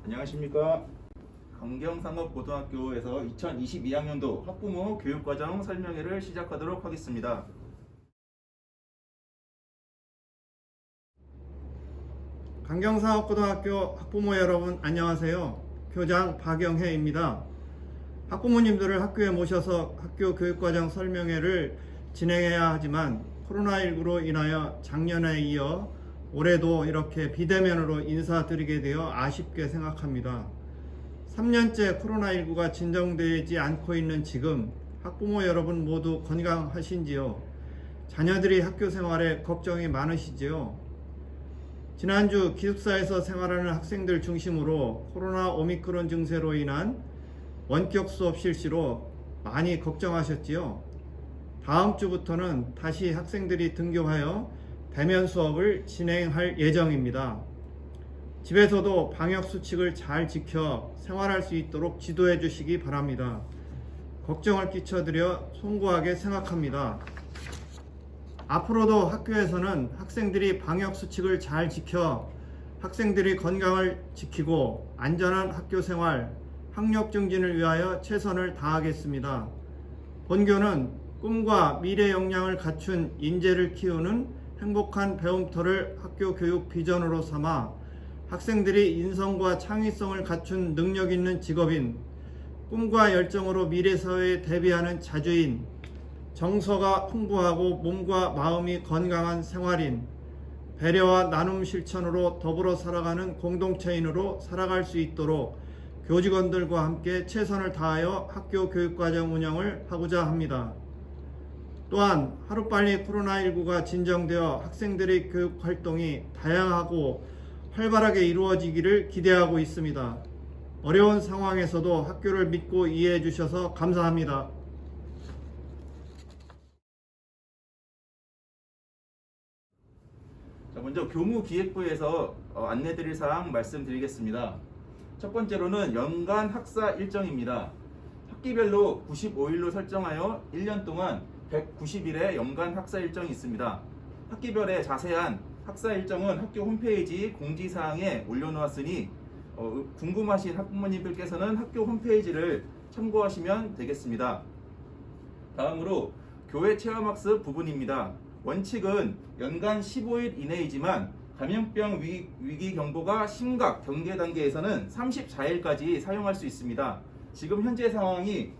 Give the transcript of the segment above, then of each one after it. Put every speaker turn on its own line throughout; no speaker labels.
안녕하십니까. 강경상업고등학교에서 2022학년도 학부모 교육과정 설명회를 시작하도록 하겠습니다.
강경상업고등학교 학부모 여러분 안녕하세요. 교장 박영혜입니다. 학부모님들을 학교에 모셔서 학교 교육과정 설명회를 진행해야 하지만 코로나19로 인하여 작년에 이어 올해도 이렇게 비대면으로 인사드리게 되어 아쉽게 생각합니다. 3년째 코로나19가 진정되지 않고 있는 지금 학부모 여러분 모두 건강하신지요? 자녀들이 학교 생활에 걱정이 많으시지요? 지난주 기숙사에서 생활하는 학생들 중심으로 코로나 오미크론 증세로 인한 원격 수업 실시로 많이 걱정하셨지요? 다음 주부터는 다시 학생들이 등교하여 대면 수업을 진행할 예정입니다. 집에서도 방역 수칙을 잘 지켜 생활할 수 있도록 지도해 주시기 바랍니다. 걱정을 끼쳐드려 송구하게 생각합니다. 앞으로도 학교에서는 학생들이 방역 수칙을 잘 지켜 학생들이 건강을 지키고 안전한 학교 생활, 학력 증진을 위하여 최선을 다하겠습니다. 본교는 꿈과 미래 역량을 갖춘 인재를 키우는 행복한 배움터를 학교 교육 비전으로 삼아 학생들이 인성과 창의성을 갖춘 능력 있는 직업인, 꿈과 열정으로 미래 사회에 대비하는 자주인, 정서가 풍부하고 몸과 마음이 건강한 생활인, 배려와 나눔 실천으로 더불어 살아가는 공동체인으로 살아갈 수 있도록 교직원들과 함께 최선을 다하여 학교 교육과정 운영을 하고자 합니다. 또한 하루빨리 코로나19가 진정되어 학생들의 교육활동이 다양하고 활발하게 이루어지기를 기대하고 있습니다. 어려운 상황에서도 학교를 믿고 이해해 주셔서 감사합니다.
먼저 교무기획부에서 안내드릴 사항 말씀드리겠습니다. 첫 번째로는 연간 학사 일정입니다. 학기별로 95일로 설정하여 1년 동안 190일의 연간 학사 일정이 있습니다. 학기별의 자세한 학사 일정은 학교 홈페이지 공지사항에 올려놓았으니 궁금하신 학부모님들께서는 학교 홈페이지를 참고하시면 되겠습니다. 다음으로 교회 체험학습 부분입니다. 원칙은 연간 15일 이내이지만 감염병 위기 경보가 심각 경계 단계에서는 34일까지 사용할 수 있습니다. 지금 현재 상황이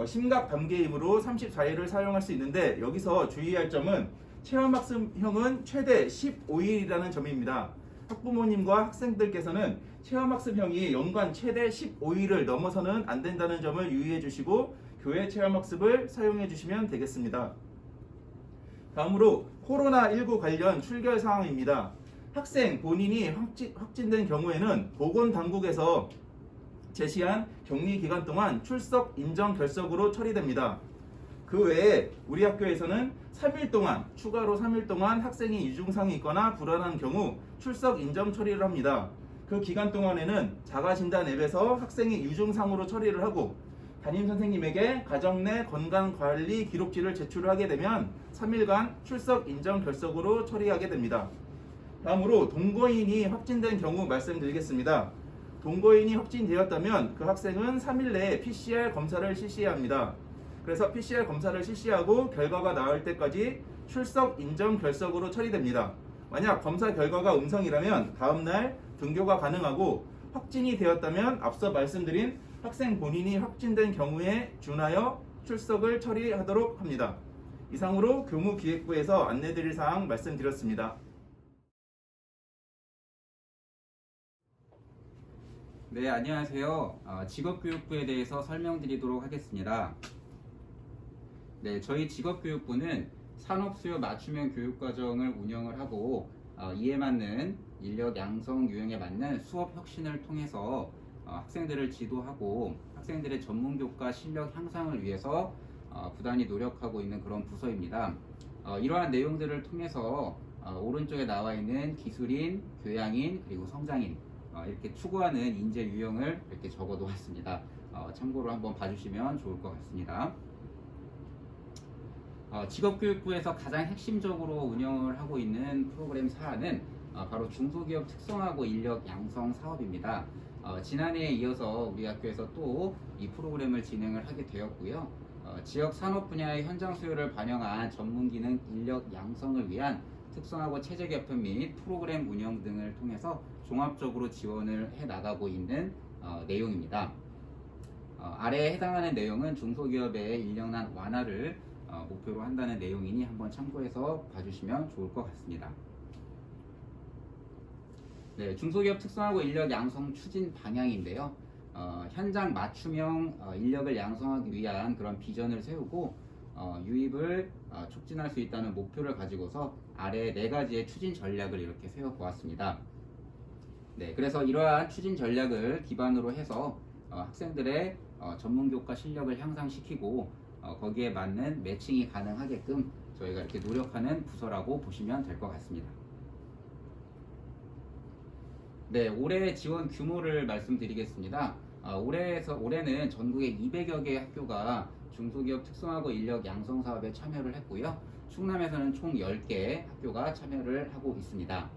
심각 단계이므로 34일을 사용할 수 있는데, 여기서 주의할 점은 체험학습형은 최대 15일이라는 점입니다. 학부모님과 학생들께서는 체험학습형이 연간 최대 15일을 넘어서는 안 된다는 점을 유의해 주시고 교회 체험학습을 사용해 주시면 되겠습니다. 다음으로 코로나19 관련 출결 사항입니다. 학생 본인이 확진된 경우에는 보건당국에서 제시한 격리 기간 동안 출석 인정 결석으로 처리됩니다. 그 외에 우리 학교에서는 3일 동안, 추가로 3일 동안 학생이 이중상이 있거나 불안한 경우 출석 인정 처리를 합니다. 그 기간 동안에는 자가진단 앱에서 학생이 유증상으로 처리를 하고 담임선생님에게 가정 내 건강관리 기록지를 제출하게 되면 3일간 출석 인정 결석으로 처리하게 됩니다. 다음으로 동거인이 확진된 경우 말씀드리겠습니다. 동거인이 확진되었다면 그 학생은 3일 내에 PCR 검사를 실시해야 합니다. 그래서 PCR 검사를 실시하고 결과가 나올 때까지 출석 인정 결석으로 처리됩니다. 만약 검사 결과가 음성이라면 다음날 등교가 가능하고, 확진이 되었다면 앞서 말씀드린 학생 본인이 확진된 경우에 준하여 출석을 처리하도록 합니다. 이상으로 교무기획부에서 안내드릴 사항 말씀드렸습니다.
네, 안녕하세요. 직업교육부에 대해서 설명드리도록 하겠습니다. 네, 저희 직업교육부는 산업수요 맞춤형 교육과정을 운영을 하고 이에 맞는 인력 양성 유형에 맞는 수업 혁신을 통해서 학생들을 지도하고 학생들의 전문교과 실력 향상을 위해서 부단히 노력하고 있는 그런 부서입니다. 이러한 내용들을 통해서 오른쪽에 나와 있는 기술인, 교양인, 그리고 성장인 이렇게 추구하는 인재 유형을 이렇게 적어 놓았습니다. 참고로 한번 봐주시면 좋을 것 같습니다. 직업교육부에서 가장 핵심적으로 운영을 하고 있는 프로그램 사안은 바로 중소기업 특성화고 인력 양성 사업입니다. 지난해에 이어서 우리 학교에서 또 이 프로그램을 진행을 하게 되었고요. 지역 산업 분야의 현장 수요를 반영한 전문 기능 인력 양성을 위한 특성화고 체제 개편 및 프로그램 운영 등을 통해서 종합적으로 지원을 해 나가고 있는 내용입니다. 아래에 해당하는 내용은 중소기업의 인력난 완화를 목표로 한다는 내용이니 한번 참고해서 봐주시면 좋을 것 같습니다. 네, 중소기업 특성화고 인력 양성 추진 방향인데요. 현장 맞춤형 인력을 양성하기 위한 그런 비전을 세우고 유입을 촉진할 수 있다는 목표를 가지고서 아래 4가지의 추진 전략을 이렇게 세워보았습니다. 네, 그래서 이러한 추진 전략을 기반으로 해서 학생들의 전문교과 실력을 향상시키고 거기에 맞는 매칭이 가능하게끔 저희가 이렇게 노력하는 부서라고 보시면 될 것 같습니다. 네, 올해 지원 규모를 말씀드리겠습니다. 올해는 전국에 200여 개의 학교가 중소기업 특성화고 인력 양성 사업에 참여를 했고요. 충남에서는 총 10개 학교가 참여를 하고 있습니다.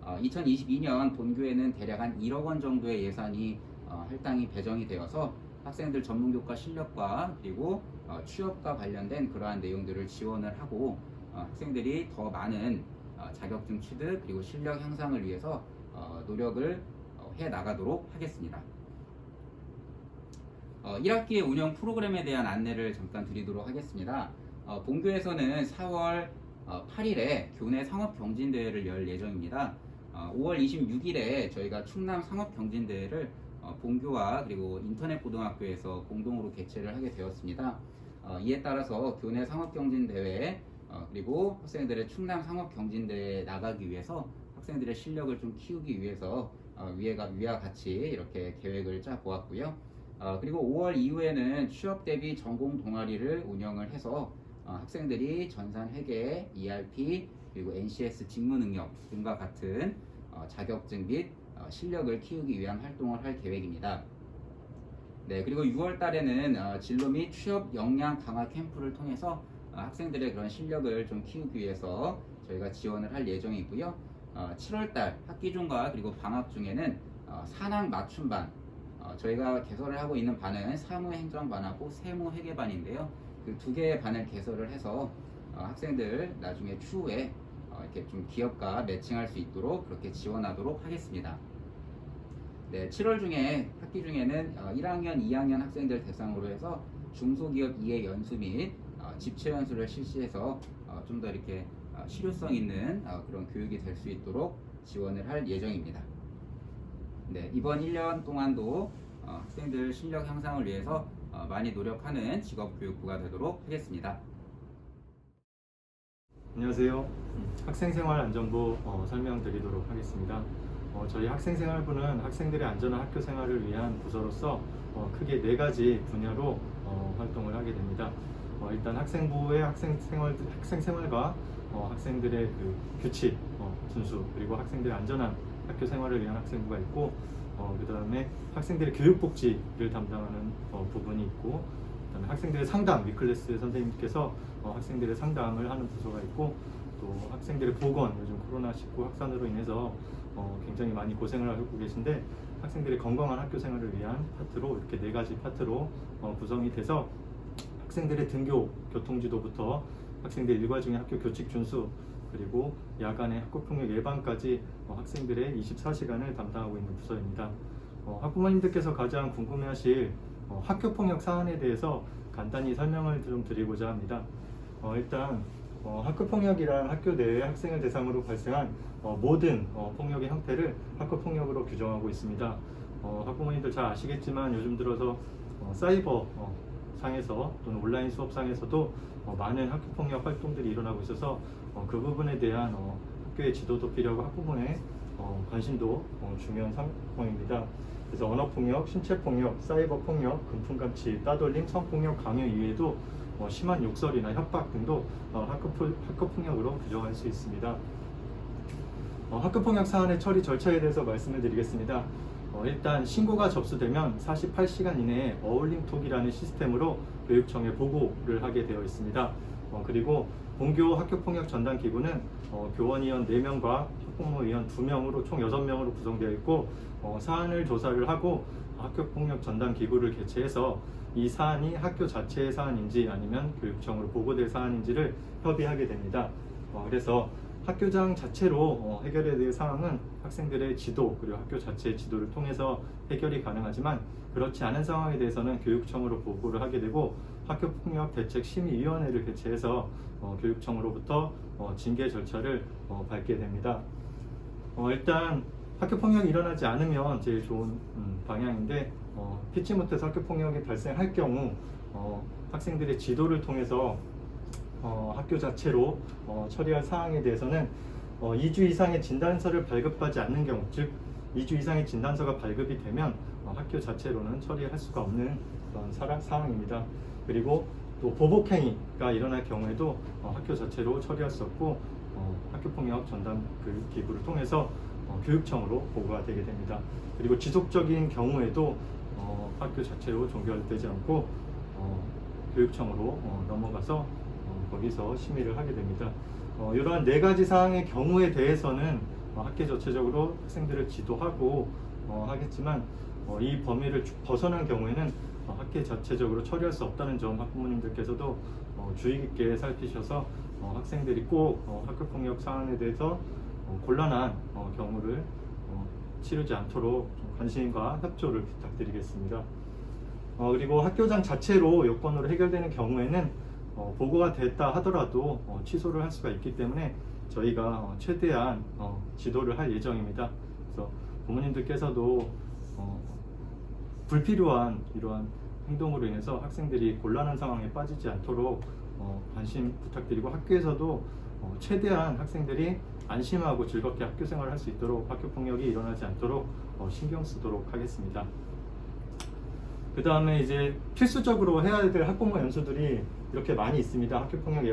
2022년 본교에는 대략 한 1억 원 정도의 예산이 할당이 배정이 되어서 학생들 전문교과 실력과 그리고 취업과 관련된 그러한 내용들을 지원을 하고 학생들이 더 많은 자격증 취득 그리고 실력 향상을 위해서 노력을 해 나가도록 하겠습니다. 1학기의 운영 프로그램에 대한 안내를 잠깐 드리도록 하겠습니다. 본교에서는 4월 8일에 교내 상업경진대회를 열 예정입니다. 5월 26일에 저희가 충남 상업경진대회를 본교와 그리고 인터넷고등학교에서 공동으로 개최를 하게 되었습니다. 이에 따라서 교내 상업경진대회 그리고 학생들의 충남 상업경진대회에 나가기 위해서 학생들의 실력을 좀 키우기 위해서 위와 같이 이렇게 계획을 짜 보았고요. 그리고 5월 이후에는 취업 대비 전공 동아리를 운영을 해서 학생들이 전산회계, ERP, 그리고 NCS 직무 능력 등과 같은 자격증 및 실력을 키우기 위한 활동을 할 계획입니다. 네, 그리고 6월 달에는 진로 및 취업 역량 강화 캠프를 통해서 학생들의 그런 실력을 좀 키우기 위해서 저희가 지원을 할 예정이고요. 7월 달 학기 중과 그리고 방학 중에는 산학 맞춤반, 저희가 개설을 하고 있는 반은 사무행정반하고 세무회계반인데요. 그 2개의 반을 개설을 해서 학생들 나중에 추후에 이렇게 좀 기업과 매칭할 수 있도록 그렇게 지원하도록 하겠습니다. 네, 7월 중에 학기 중에는 1학년, 2학년 학생들 대상으로 해서 중소기업 이해 연수 및 집체 연수를 실시해서 좀 더 이렇게 실효성 있는 그런 교육이 될 수 있도록 지원을 할 예정입니다. 네, 이번 1년 동안도 학생들 실력 향상을 위해서 많이 노력하는 직업교육부가 되도록 하겠습니다.
안녕하세요. 학생생활안전부 설명드리도록 하겠습니다. 저희 학생생활부는 학생들의 안전한 학교 생활을 위한 부서로서 크게 4가지 분야로 활동을 하게 됩니다. 일단 학생부의 학생생활과 학생들의 그 규칙 준수, 그리고 선생들의 안전한 학교 생활을 위한 학생부가 있고, 그 다음에 학생들의 교육복지를 담당하는 부분이 있고, 그 다음에 학생들의 상담, 위클래스 선생님께서 학생들의 상담을 하는 부서가 있고, 또 학생들의 보건, 요즘 코로나19 확산으로 인해서 굉장히 많이 고생을 하고 계신데, 학생들의 건강한 학교 생활을 위한 파트로 이렇게 4가지 파트로 구성이 돼서 학생들의 등교, 교통지도부터 학생들 일과 중에 학교 교칙 준수, 그리고 야간의 학교폭력 예방까지 학생들의 24시간을 담당하고 있는 부서입니다. 학부모님들께서 가장 궁금해하실 학교폭력 사안에 대해서 간단히 설명을 좀 드리고자 합니다. 일단 학교폭력이란 학교 내에 학생을 대상으로 발생한 모든 폭력의 형태를 학교폭력으로 규정하고 있습니다. 학부모님들 잘 아시겠지만 요즘 들어서 사이버 상에서 또는 온라인 수업상에서도 많은 학교폭력 활동들이 일어나고 있어서 그 부분에 대한 학교의 지도도 필요하고 학부모의 관심도 중요한 상황입니다. 그래서 언어폭력, 신체폭력, 사이버폭력, 금품감치, 따돌림, 성폭력, 강요 이외에도 심한 욕설이나 협박 등도 학교폭력으로 규정할 수 있습니다. 학교폭력 사안의 처리 절차에 대해서 말씀을 드리겠습니다. 일단 신고가 접수되면 48시간 이내에 어울림톡이라는 시스템으로 교육청에 보고를 하게 되어 있습니다. 그리고 본교 학교폭력 전담 기구는 교원위원 4명과 학부모위원 2명으로 총 6명으로 구성되어 있고 사안을 조사를 하고 학교폭력 전담 기구를 개최해서 이 사안이 학교 자체의 사안인지 아니면 교육청으로 보고될 사안인지를 협의하게 됩니다. 그래서 학교장 자체로 해결해야 될 상황은 학생들의 지도 그리고 학교 자체의 지도를 통해서 해결이 가능하지만 그렇지 않은 상황에 대해서는 교육청으로 보고를 하게 되고 학교폭력대책심의위원회를 개최해서 교육청으로부터 징계 절차를 밟게 됩니다. 일단 학교폭력이 일어나지 않으면 제일 좋은 방향인데 피치 못해서 학교폭력이 발생할 경우 학생들의 지도를 통해서 학교 자체로 처리할 사항에 대해서는 2주 이상의 진단서를 발급하지 않는 경우, 즉 2주 이상의 진단서가 발급이 되면 학교 자체로는 처리할 수가 없는 그런 상황입니다. 그리고 또 보복행위가 일어날 경우에도 학교 자체로 처리할 수 없고 학교폭력 전담 기구를 통해서 교육청으로 보고가 되게 됩니다. 그리고 지속적인 경우에도 학교 자체로 종결되지 않고 교육청으로 넘어가서 거기서 심의를 하게 됩니다. 이러한 4가지 사항의 경우에 대해서는 학계 자체적으로 학생들을 지도하고 하겠지만 이 범위를 벗어난 경우에는 학계 자체적으로 처리할 수 없다는 점 학부모님들께서도 주의 깊게 살피셔서 학생들이 꼭 학교폭력 사안에 대해서 곤란한 경우를 치르지 않도록 좀 관심과 협조를 부탁드리겠습니다. 그리고 학교장 자체로 요건으로 해결되는 경우에는 보고가 됐다 하더라도 취소를 할 수가 있기 때문에 저희가 최대한 지도를 할 예정입니다. 그래서 부모님들께서도 불필요한 이러한 행동으로 인해서 학생들이 곤란한 상황에 빠지지 않도록 관심 부탁드리고 학교에서도 최대한 학생들이 안심하고 즐겁게 학교 생활을 할 수 있도록 학교폭력이 일어나지 않도록 신경 쓰도록 하겠습니다. 그 다음에 이제 필수적으로 해야 될 학부모 연수들이 이렇게 많이 있습니다. 학교폭력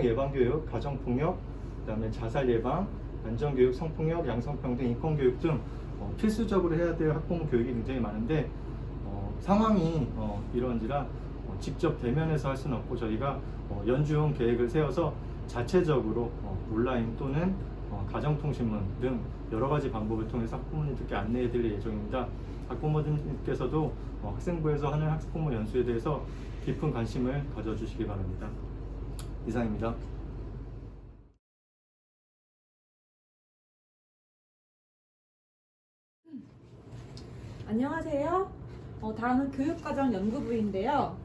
예방교육, 가정폭력, 그 다음에 자살 예방, 안전교육, 성폭력, 양성평등, 인권교육 등 필수적으로 해야 될 학부모 교육이 굉장히 많은데 상황이 이런지라 직접 대면해서 할 수는 없고 저희가 연중 계획을 세워서 자체적으로 온라인 또는 가정통신문 등 여러 가지 방법을 통해서 학부모님들께 안내해 드릴 예정입니다. 학부모님께서도 학생부에서 하는 학부모 연수에 대해서 깊은 관심을 가져주시기 바랍니다. 이상입니다.
안녕하세요. 다음은 교육과정연구부인데요.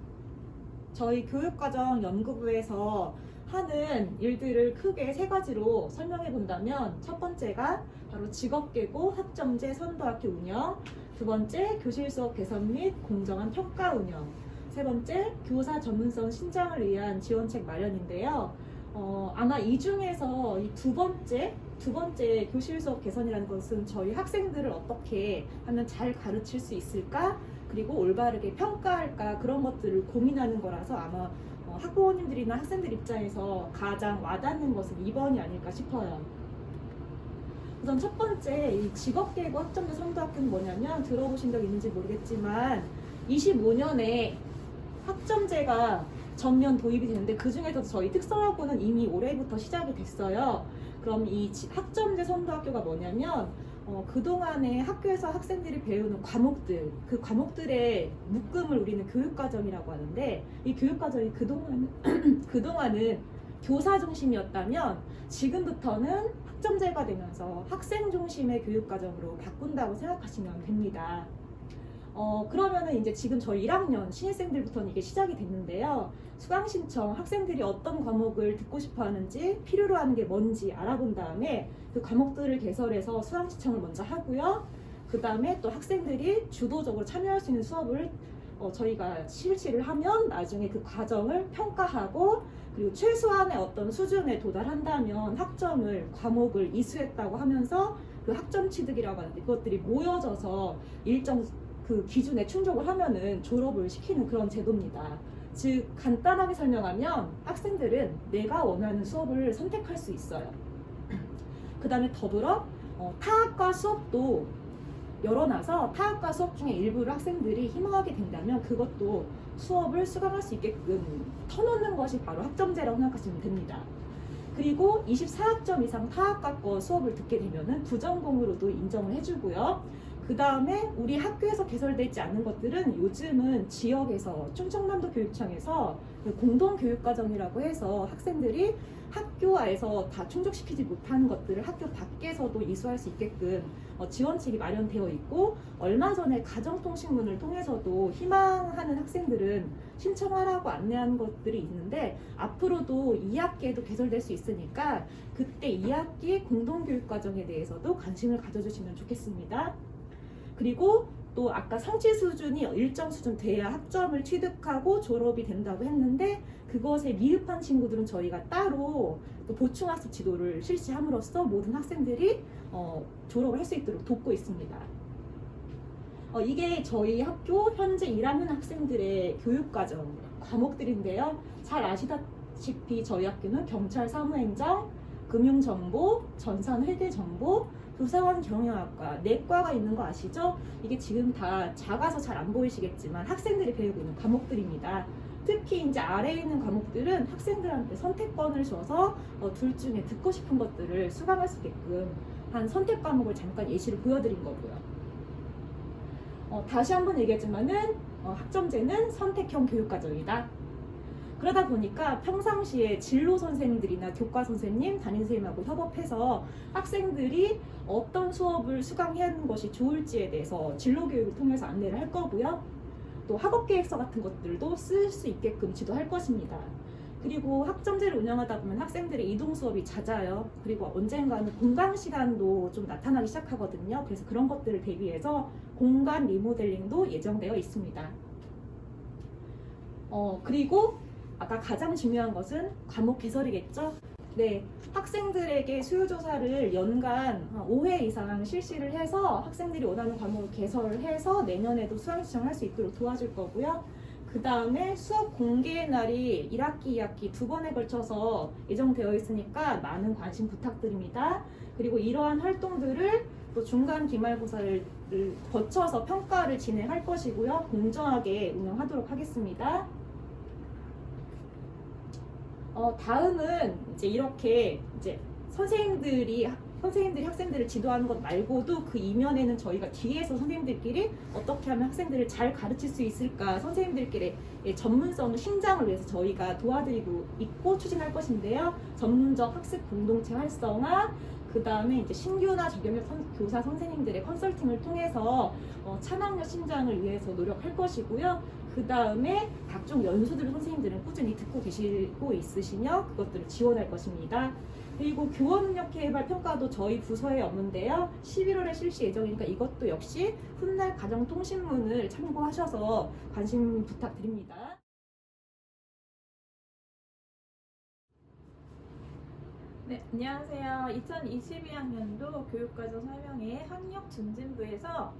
저희 교육과정연구부에서 하는 일들을 크게 3가지로 설명해 본다면 첫 번째가 바로 직업계고 학점제 선도학교 운영, 2번째 교실 수업 개선 및 공정한 평가 운영, 3번째 교사 전문성 신장을 위한 지원책 마련인데요. 아마 이 중에서 이 두 번째 교실 수업 개선이라는 것은 저희 학생들을 어떻게 하면 잘 가르칠 수 있을까, 그리고 올바르게 평가할까, 그런 것들을 고민하는 거라서 아마 학부모님들이나 학생들 입장에서 가장 와닿는 것은 2번이 아닐까 싶어요. 우선 첫 번째, 이 직업계고 학점제 선도학교는 뭐냐면 들어보신 적 있는지 모르겠지만 25년에 학점제가 전면 도입이 되는데 그 중에서도 저희 특성화고는 이미 올해부터 시작이 됐어요. 그럼 이 학점제 선도학교가 뭐냐면 그동안에 학교에서 학생들이 배우는 과목들, 그 과목들의 묶음을 우리는 교육과정이라고 하는데, 이 교육과정이 그동안은 교사 중심이었다면 지금부터는 학점제가 되면서 학생 중심의 교육과정으로 바꾼다고 생각하시면 됩니다. 그러면은 이제 지금 저희 1학년 신입생들부터는 이게 시작이 됐는데요. 수강 신청, 학생들이 어떤 과목을 듣고 싶어 하는지, 필요로 하는 게 뭔지 알아본 다음에 그 과목들을 개설해서 수강 신청을 먼저 하고요. 그 다음에 또 학생들이 주도적으로 참여할 수 있는 수업을 저희가 실시를 하면 나중에 그 과정을 평가하고, 그리고 최소한의 어떤 수준에 도달한다면 학점을, 과목을 이수했다고 하면서 그 학점 취득이라고 하는데 그것들이 모여져서 일정 그 기준에 충족을 하면은 졸업을 시키는 그런 제도입니다. 즉 간단하게 설명하면 학생들은 내가 원하는 수업을 선택할 수 있어요. 그 다음에 더불어 타학과 수업도 열어놔서 타학과 수업 중에 일부를 학생들이 희망하게 된다면 그것도 수업을 수강할 수 있게끔 터놓는 것이 바로 학점제라고 생각하시면 됩니다. 그리고 24학점 이상 타학과 거 수업을 듣게 되면은 부전공으로도 인정을 해주고요. 그 다음에 우리 학교에서 개설되지 않은 것들은 요즘은 지역에서 충청남도 교육청에서 공동교육과정이라고 해서 학생들이 학교에서 다 충족시키지 못하는 것들을 학교 밖에서도 이수할 수 있게끔 지원책이 마련되어 있고, 얼마 전에 가정통신문을 통해서도 희망하는 학생들은 신청하라고 안내한 것들이 있는데, 앞으로도 2학기에도 개설될 수 있으니까 그때 2학기 공동교육과정에 대해서도 관심을 가져주시면 좋겠습니다. 그리고 또 아까 성취 수준이 일정 수준 돼야 학점을 취득하고 졸업이 된다고 했는데, 그것에 미흡한 친구들은 저희가 따로 또 보충학습 지도를 실시함으로써 모든 학생들이 졸업을 할 수 있도록 돕고 있습니다. 이게 저희 학교 현재 1학년 학생들의 교육과정 과목들인데요. 잘 아시다시피 저희 학교는 경찰 사무행정, 금융정보, 전산회계정보, 교사관 경영학과 4과가 있는 거 아시죠? 이게 지금 다 작아서 잘 안 보이시겠지만 학생들이 배우고 있는 과목들입니다. 특히 이제 아래에 있는 과목들은 학생들한테 선택권을 줘서 둘 중에 듣고 싶은 것들을 수강할 수 있게끔 한 선택 과목을 잠깐 예시를 보여드린 거고요. 다시 한번 얘기했지만은 학점제는 선택형 교육과정이다. 그러다 보니까 평상시에 진로 선생님들이나 교과 선생님, 담임 선생님하고 협업해서 학생들이 어떤 수업을 수강해야 하는 것이 좋을지에 대해서 진로 교육을 통해서 안내를 할 거고요. 또 학업 계획서 같은 것들도 쓸 수 있게끔 지도할 것입니다. 그리고 학점제를 운영하다 보면 학생들의 이동 수업이 잦아요. 그리고 언젠가는 공강 시간도 좀 나타나기 시작하거든요. 그래서 그런 것들을 대비해서 공간 리모델링도 예정되어 있습니다. 그리고 아까 가장 중요한 것은 과목 개설이겠죠? 네, 학생들에게 수요조사를 연간 5회 이상 실시를 해서 학생들이 원하는 과목을 개설을 해서 내년에도 수강 신청을 할 수 있도록 도와줄 거고요. 그 다음에 수업 공개의 날이 1학기, 2학기 두 번에 걸쳐서 예정되어 있으니까 많은 관심 부탁드립니다. 그리고 이러한 활동들을 또 중간 기말고사를 거쳐서 평가를 진행할 것이고요. 공정하게 운영하도록 하겠습니다. 다음은 이제 이렇게 이제 선생님들이 학생들을 지도하는 것 말고도 그 이면에는 저희가 뒤에서 선생님들끼리 어떻게 하면 학생들을 잘 가르칠 수 있을까, 선생님들끼리 전문성을 신장을 위해서 저희가 도와드리고 있고 추진할 것인데요. 전문적 학습 공동체 활성화, 그 다음에 이제 신규나 저경력 교사 선생님들의 컨설팅을 통해서 찬학력 신장을 위해서 노력할 것이고요. 그 다음에 각종 연수들을 선생님들은 꾸준히 듣고 계시고 있으시며 그것들을 지원할 것입니다. 그리고 교원능력 개발 평가도 저희 부서에 없는데요. 11월에 실시 예정이니까 이것도 역시 훗날 가정통신문을 참고하셔서 관심 부탁드립니다.
네, 안녕하세요. 2022학년도 교육과정 설명회 학력증진부에서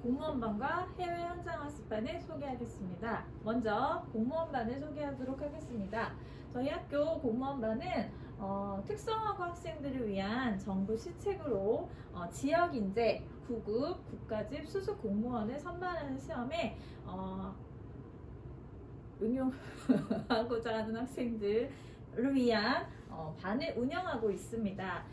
공무원반과 해외 현장학습반을 소개하겠습니다. 먼저 공무원반을 소개하도록 하겠습니다. 저희 학교 공무원반은 특성화고 학생들을 위한 정부 시책으로 지역인재, 구급, 국가직, 수습 공무원을 선발하는 시험에 응용하고자 하는 학생들을 위한 반을 운영하고 있습니다.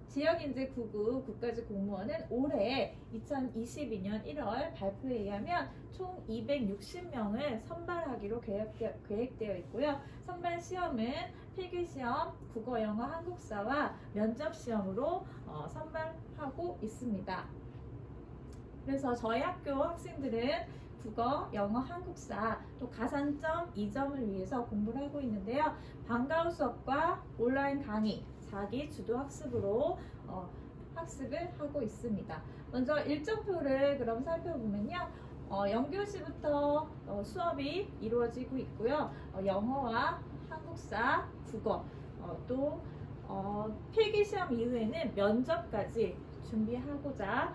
지역인재 9급 국가직 공무원은 올해 2022년 1월 발표에 의하면 총 260명을 선발하기로 계획되어 있고요. 선발 시험은 필기시험, 국어, 영어, 한국사와 면접시험으로 선발하고 있습니다. 그래서 저희 학교 학생들은 국어, 영어, 한국사, 또 가산점 2점을 위해서 공부를 하고 있는데요. 방과후 수업과 온라인 강의, 자기 주도 학습으로 학습을 하고 있습니다. 먼저 일정표를 그럼 살펴보면요. 0교시부터 수업이 이루어지고 있고요. 영어와 한국사, 국어, 또 필기시험 이후에는 면접까지 준비하고자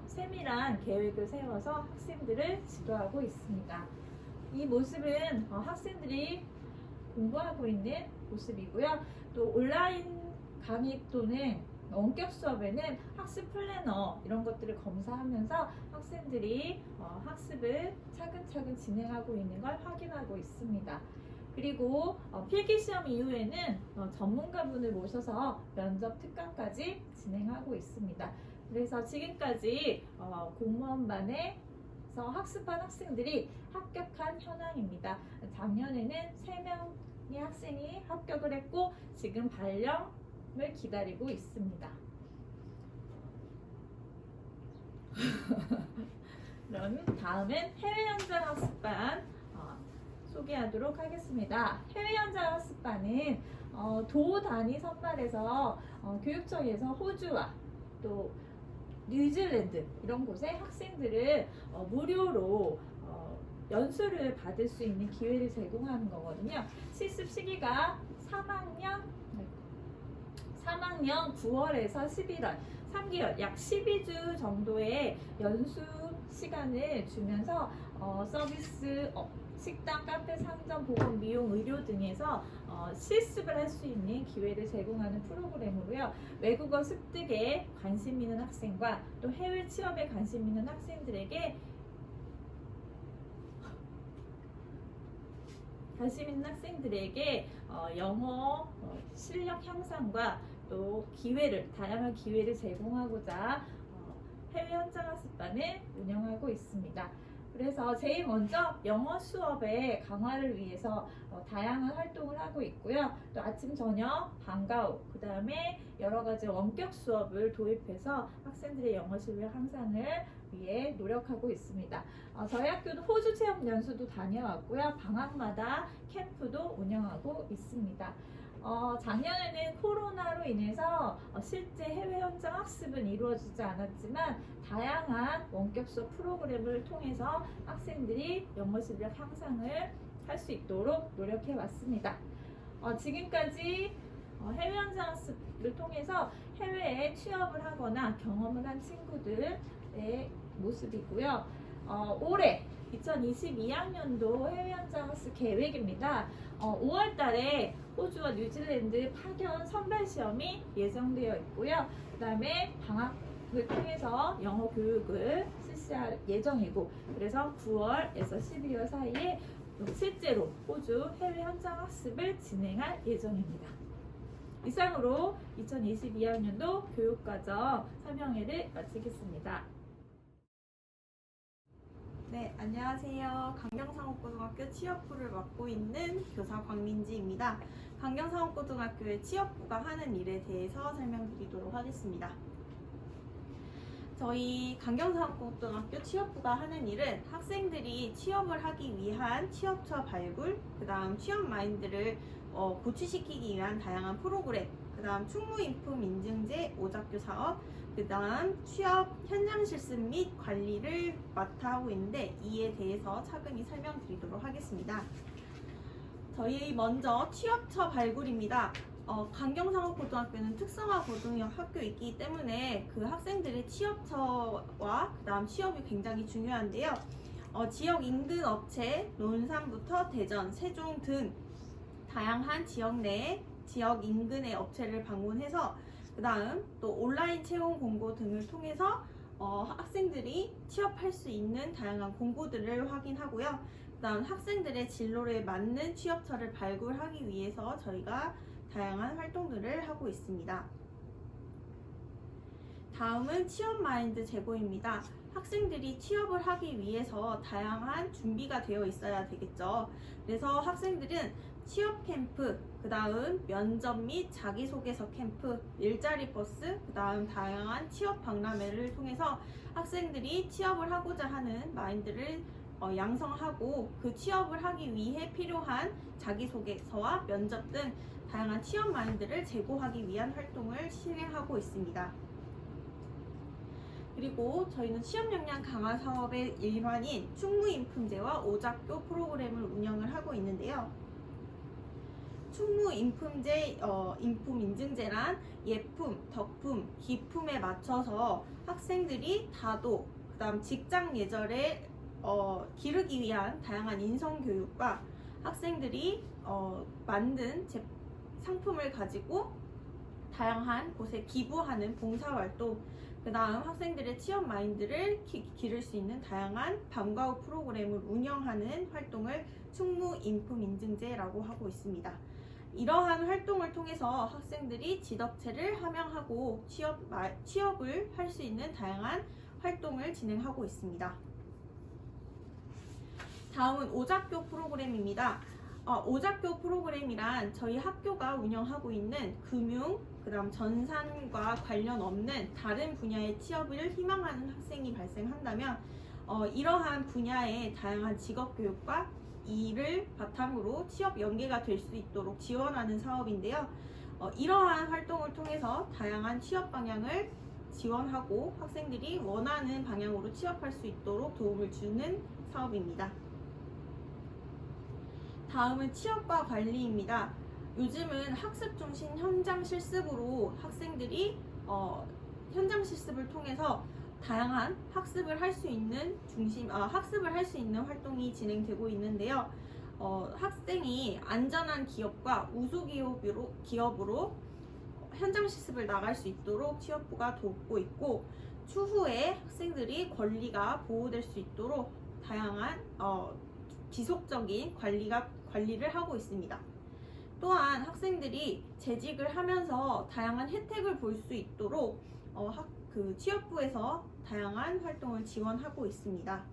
세밀한 계획을 세워서 학생들을 지도하고 있습니다. 이 모습은 학생들이 공부하고 있는 모습이고요. 또 온라인 강의 또는 원격 수업에는 학습 플래너 이런 것들을 검사하면서 학생들이 학습을 차근차근 진행하고 있는 걸 확인하고 있습니다. 그리고 필기시험 이후에는 전문가분을 모셔서 면접 특강까지 진행하고 있습니다. 그래서 지금까지 공무원반에서 학습한 학생들이 합격한 현황입니다. 작년에는 3명의 학생이 합격을 했고 지금 발령을 기다리고 있습니다. 그럼 다음은 해외 현장 학습반 소개하도록 하겠습니다. 해외 현장 학습반은 도 단위 선발해서 교육청에서 호주와 또 뉴질랜드 이런 곳에 학생들을 무료로 연수를 받을 수 있는 기회를 제공하는 거거든요. 실습 시기가 3학년 9월에서 11월 3개월 약 12주 정도의 연수 시간을 주면서 서비스 식당, 카페, 상점, 보건, 미용, 의료 등에서 실습을 할 수 있는 기회를 제공하는 프로그램으로요. 외국어 습득에 관심 있는 학생과 또 해외 취업에 관심 있는 학생들에게 영어 실력 향상과 또 다양한 기회를 제공하고자 해외 현장 학습반을 운영하고 있습니다. 그래서 제일 먼저 영어 수업의 강화를 위해서 다양한 활동을 하고 있고요. 또 아침, 저녁, 방과 후, 그 다음에 여러 가지 원격 수업을 도입해서 학생들의 영어 실력 향상을 위해 노력하고 있습니다. 저희 학교는 호주 체험 연수도 다녀왔고요. 방학마다 캠프도 운영하고 있습니다. 작년에는 코로나로 인해서 실제 해외 현장 학습은 이루어지지 않았지만 다양한 원격 수업 프로그램을 통해서 학생들이 영어 실력 향상을 할 수 있도록 노력해 왔습니다. 지금까지 해외 현장 학습을 통해서 해외에 취업을 하거나 경험을 한 친구들의 모습이고요. 올해 2022학년도 해외 현장 학습 계획입니다. 5월 달에 호주와 뉴질랜드 파견 선발 시험이 예정되어 있고요. 그 다음에 방학을 통해서 영어 교육을 실시할 예정이고, 그래서 9월에서 12월 사이에 실제로 호주 해외 현장 학습을 진행할 예정입니다. 이상으로 2022학년도 교육과정 설명회를 마치겠습니다.
네, 안녕하세요. 강경상업고등학교 취업부를 맡고 있는 교사 광민지입니다. 강경상업고등학교의 취업부가 하는 일에 대해서 설명드리도록 하겠습니다. 저희 강경상업고등학교 취업부가 하는 일은 학생들이 취업을 하기 위한 취업처 발굴, 그 다음 취업 마인드를 고취시키기 위한 다양한 프로그램, 그 다음 충무인품 인증제 오작교 사업, 그 다음 취업 현장 실습 및 관리를 맡아 하고 있는데 이에 대해서 차근히 설명드리도록 하겠습니다. 저희 먼저 취업처 발굴입니다. 강경상업고등학교는 특성화 고등학교이기 때문에 그 학생들의 취업처와 그 다음 취업이 굉장히 중요한데요. 지역 인근 업체, 논산부터 대전, 세종 등 다양한 지역 내에 지역 인근의 업체를 방문해서 그 다음 또 온라인 채용 공고 등을 통해서 학생들이 취업할 수 있는 다양한 공고들을 확인하고요. 그 다음 학생들의 진로에 맞는 취업처를 발굴하기 위해서 저희가 다양한 활동들을 하고 있습니다. 다음은 취업 마인드 제고입니다. 학생들이 취업을 하기 위해서 다양한 준비가 되어 있어야 되겠죠. 그래서 학생들은 취업 캠프, 그 다음 면접 및 자기소개서 캠프, 일자리 버스, 그 다음 다양한 취업 박람회를 통해서 학생들이 취업을 하고자 하는 마인드를 양성하고 그 취업을 하기 위해 필요한 자기소개서와 면접 등 다양한 취업 마인드를 제고하기 위한 활동을 실행하고 있습니다. 그리고 저희는 취업 역량 강화 사업의 일환인 충무인품제와 오작교 프로그램을 운영을 하고 있는데요. 충무인품제, 인품인증제란 예품, 덕품, 기품에 맞춰서 학생들이 다도, 그 다음 직장 예절에 기르기 위한 다양한 다양한 곳에 기부하는 봉사활동, 그 다음 학생들의 취업 마인드를 기를 수 있는 다양한 밤과 후 프로그램을 운영하는 활동을 충무인품인증제라고 하고 있습니다. 이러한 활동을 통해서 학생들이 지덕체를 함양하고 취업을 할 수 있는 다양한 활동을 진행하고 있습니다. 다음은 오작교 프로그램입니다. 오작교 프로그램이란 저희 학교가 운영하고 있는 금융, 그 다음 전산과 관련 없는 다른 분야의 취업을 희망하는 학생이 발생한다면 이러한 분야의 다양한 직업교육과 이를 바탕으로 취업 연계가 될 수 있도록 지원하는 사업인데요. 이러한 활동을 통해서 다양한 취업 방향을 지원하고 학생들이 원하는 방향으로 취업할 수 있도록 도움을 주는 사업입니다. 다음은 취업과 관리입니다. 요즘은 학습 중심 현장 실습으로 학생들이 현장 실습을 통해서 다양한 학습을 할 수 있는 활동이 진행되고 있는데요. 학생이 안전한 기업과 우수 기업으로 현장 실습을 나갈 수 있도록 취업부가 돕고 있고, 추후에 학생들이 권리가 보호될 수 있도록 다양한 지속적인 관리를 하고 있습니다. 또한 학생들이 재직을 하면서 다양한 혜택을 볼 수 있도록 취업부에서 다양한 활동을 지원하고 있습니다.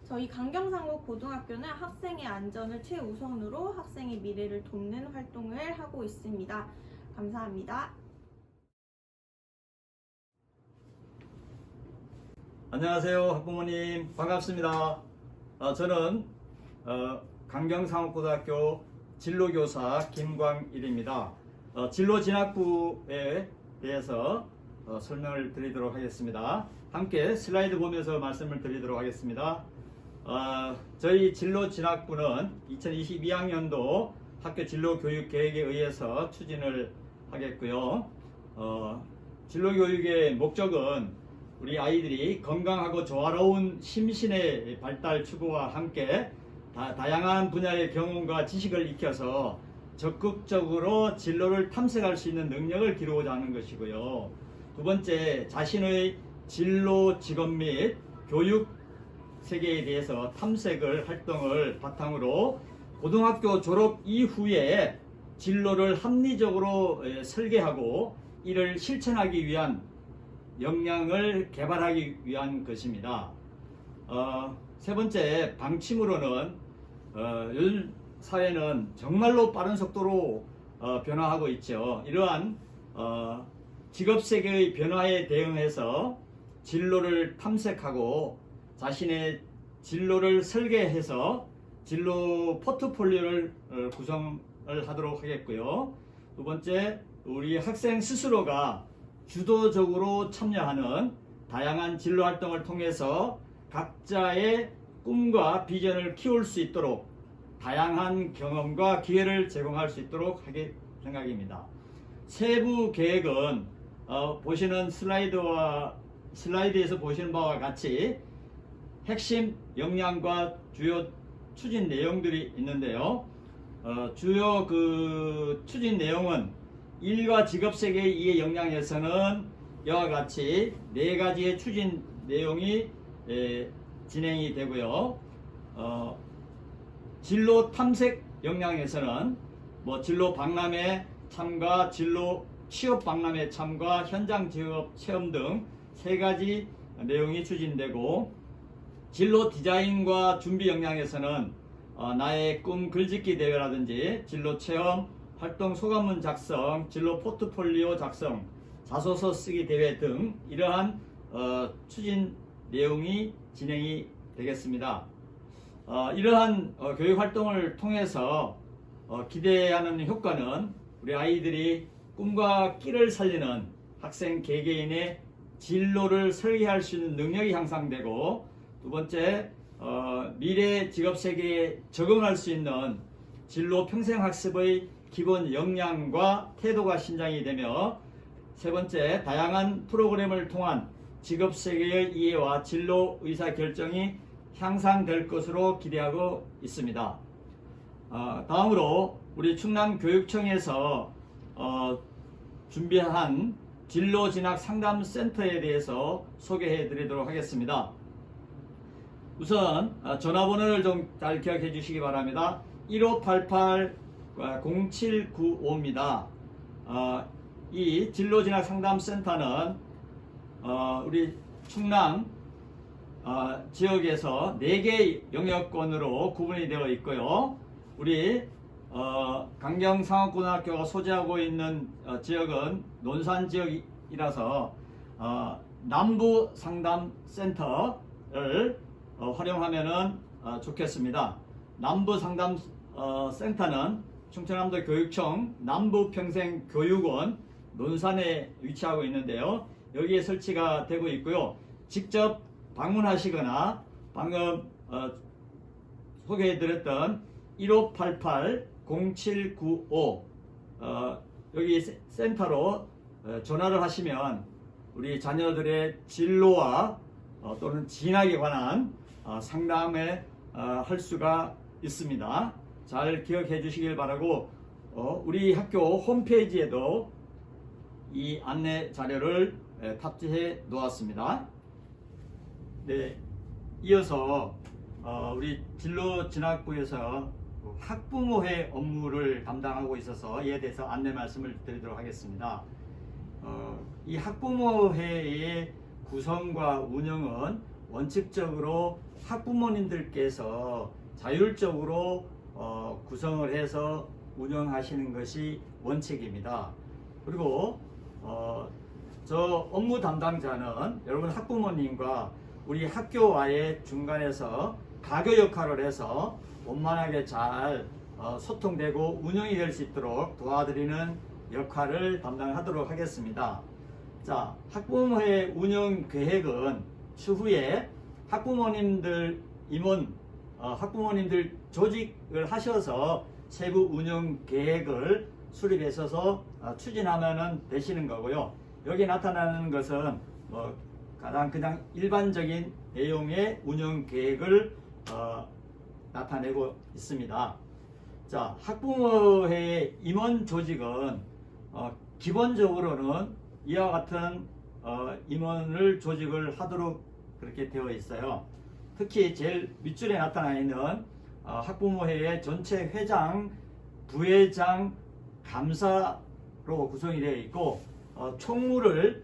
저희 강경상고 고등학교는 학생의 안전을 최우선으로 학생의 미래를 돕는 활동을 하고 있습니다. 감사합니다.
안녕하세요, 학부모님. 반갑습니다. 저는 강경상업고등학교 진로교사 김광일입니다. 진로진학부에 대해서 설명을 드리도록 하겠습니다. 함께 슬라이드 보면서 말씀을 드리도록 하겠습니다. 저희 진로진학부는 2022학년도 학교 진로교육계획에 의해서 추진을 하겠고요. 진로교육의 목적은 우리 아이들이 건강하고 조화로운 심신의 발달 추구와 함께 다양한 분야의 경험과 지식을 익혀서 적극적으로 진로를 탐색할 수 있는 능력을 기르고자 하는 것이고요. 두 번째, 자신의 진로, 직업 및 교육 세계에 대해서 탐색을 활동을 바탕으로 고등학교 졸업 이후에 진로를 합리적으로 설계하고 이를 실천하기 위한 역량을 개발하기 위한 것입니다. 세 번째, 방침으로는 요즘 사회는 정말로 빠른 속도로 변화하고 있죠. 이러한 직업세계의 변화에 대응해서 진로를 탐색하고 자신의 진로를 설계해서 진로 포트폴리오를 구성을 하도록 하겠고요. 두 번째, 우리 학생 스스로가 주도적으로 참여하는 다양한 진로 활동을 통해서 각자의 꿈과 비전을 키울 수 있도록 다양한 경험과 기회를 제공할 수 있도록 하게 생각입니다. 세부 계획은 보시는 슬라이드에서 보시는 바와 같이 핵심 역량과 주요 추진 내용들이 있는데요. 주요 추진 내용은 일과 직업세계의 이해 역량에서는 이와 같이 4가지의 추진 내용이 진행이 되고요. 진로 탐색 역량에서는 진로 박람회 참가, 진로 취업 박람회 참가, 현장 직업 체험 등 3가지 내용이 추진되고, 진로 디자인과 준비 역량에서는 나의 꿈 글짓기 대회라든지 진로 체험, 활동 소감문 작성, 진로 포트폴리오 작성, 자소서 쓰기 대회 등 이러한 추진 내용이 진행이 되겠습니다. 이러한 교육 활동을 통해서 기대하는 효과는 우리 아이들이 꿈과 끼를 살리는 학생 개개인의 진로를 설계할 수 있는 능력이 향상되고, 두 번째, 미래 직업 세계에 적응할 수 있는 진로 평생학습의 기본 역량과 태도가 신장이 되며, 세 번째, 다양한 프로그램을 통한 직업 세계의 이해와 진로 의사 결정이 향상될 것으로 기대하고 있습니다. 다음으로 우리 충남교육청에서 준비한 진로 진학 상담 센터에 대해서 소개해 드리도록 하겠습니다. 우선 전화번호를 좀 잘 기억해 주시기 바랍니다. 1588-0795입니다. 이 진로 진학 상담 센터는 우리 충남 지역에서 4개 영역권으로 구분이 되어 있고요. 우리 강경상업고등학교가 소재하고 있는 지역은 논산 지역이라서 남부 상담 센터를 활용하면은 좋겠습니다. 남부 상담 센터는 충청남도 교육청 남부평생교육원 논산에 위치하고 있는데요. 여기에 설치가 되고 있고요. 직접 방문하시거나 방금 소개해드렸던 1588-0795 여기 센터로 전화를 하시면 우리 자녀들의 진로와 또는 진학에 관한 상담을 할 수가 있습니다. 잘 기억해 주시길 바라고 우리 학교 홈페이지에도 이 안내 자료를 탑재해 놓았습니다. 네, 이어서 우리 진로진학부에서 학부모회 업무를 담당하고 있어서 이에 대해서 안내 말씀을 드리도록 하겠습니다. 이 학부모회의 구성과 운영은 원칙적으로 학부모님들께서 자율적으로 구성을 해서 운영하시는 것이 원칙입니다. 그리고 저 업무 담당자는 여러분 학부모님과 우리 학교와의 중간에서 가교 역할을 해서 원만하게 잘 소통되고 운영이 될 수 있도록 도와드리는 역할을 담당하도록 하겠습니다. 자, 학부모회 운영 계획은 추후에 학부모님들 임원, 학부모님들 조직을 하셔서 세부 운영 계획을 수립하셔서 추진하면 되시는 거고요. 여기 나타나는 것은 가장 그냥 일반적인 내용의 운영 계획을 나타내고 있습니다. 자, 학부모회의 임원 조직은 기본적으로는 이와 같은 임원을 조직을 하도록 그렇게 되어 있어요. 특히 제일 밑줄에 나타나 있는 학부모회의 전체 회장, 부회장, 감사로 구성이 되어 있고 총무를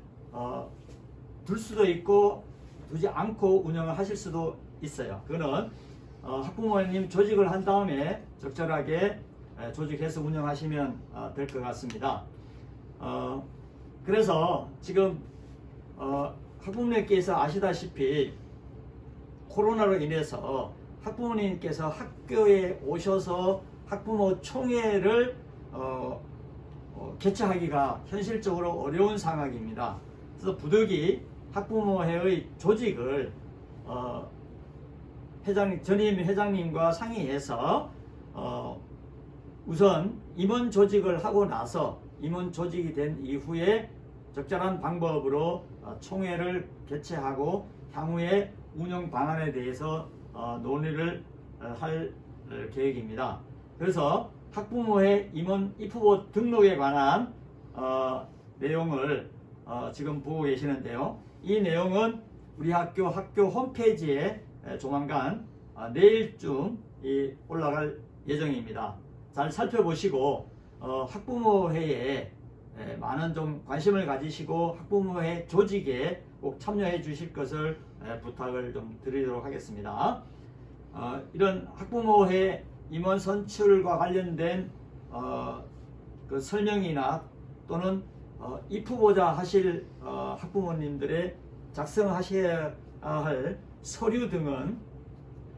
둘 수도 있고 두지 않고 운영을 하실 수도 있어요. 그거는 학부모님 조직을 한 다음에 적절하게 조직해서 운영하시면 될 것 같습니다. 그래서 지금 학부모님께서 아시다시피 코로나로 인해서 학부모님께서 학교에 오셔서 학부모 총회를 개최하기가 현실적으로 어려운 상황입니다. 그래서 부득이 학부모회의 조직을 전임 회장님과 상의해서 우선 임원 조직을 하고 나서 임원 조직이 된 이후에 적절한 방법으로 총회를 개최하고 향후의 운영 방안에 대해서 논의를 할 계획입니다. 그래서 학부모회 임원 입후보 등록에 관한 내용을 지금 보고 계시는데요. 이 내용은 우리 학교 홈페이지에 조만간 내일쯤 올라갈 예정입니다. 잘 살펴보시고 학부모회에 많은 좀 관심을 가지시고 학부모회 조직에 꼭 참여해 주실 것을 부탁을 좀 드리도록 하겠습니다. 이런 학부모회 임원 선출과 관련된 그 설명이나 또는 입후보자 하실 학부모님들의 작성하셔야 할 서류 등은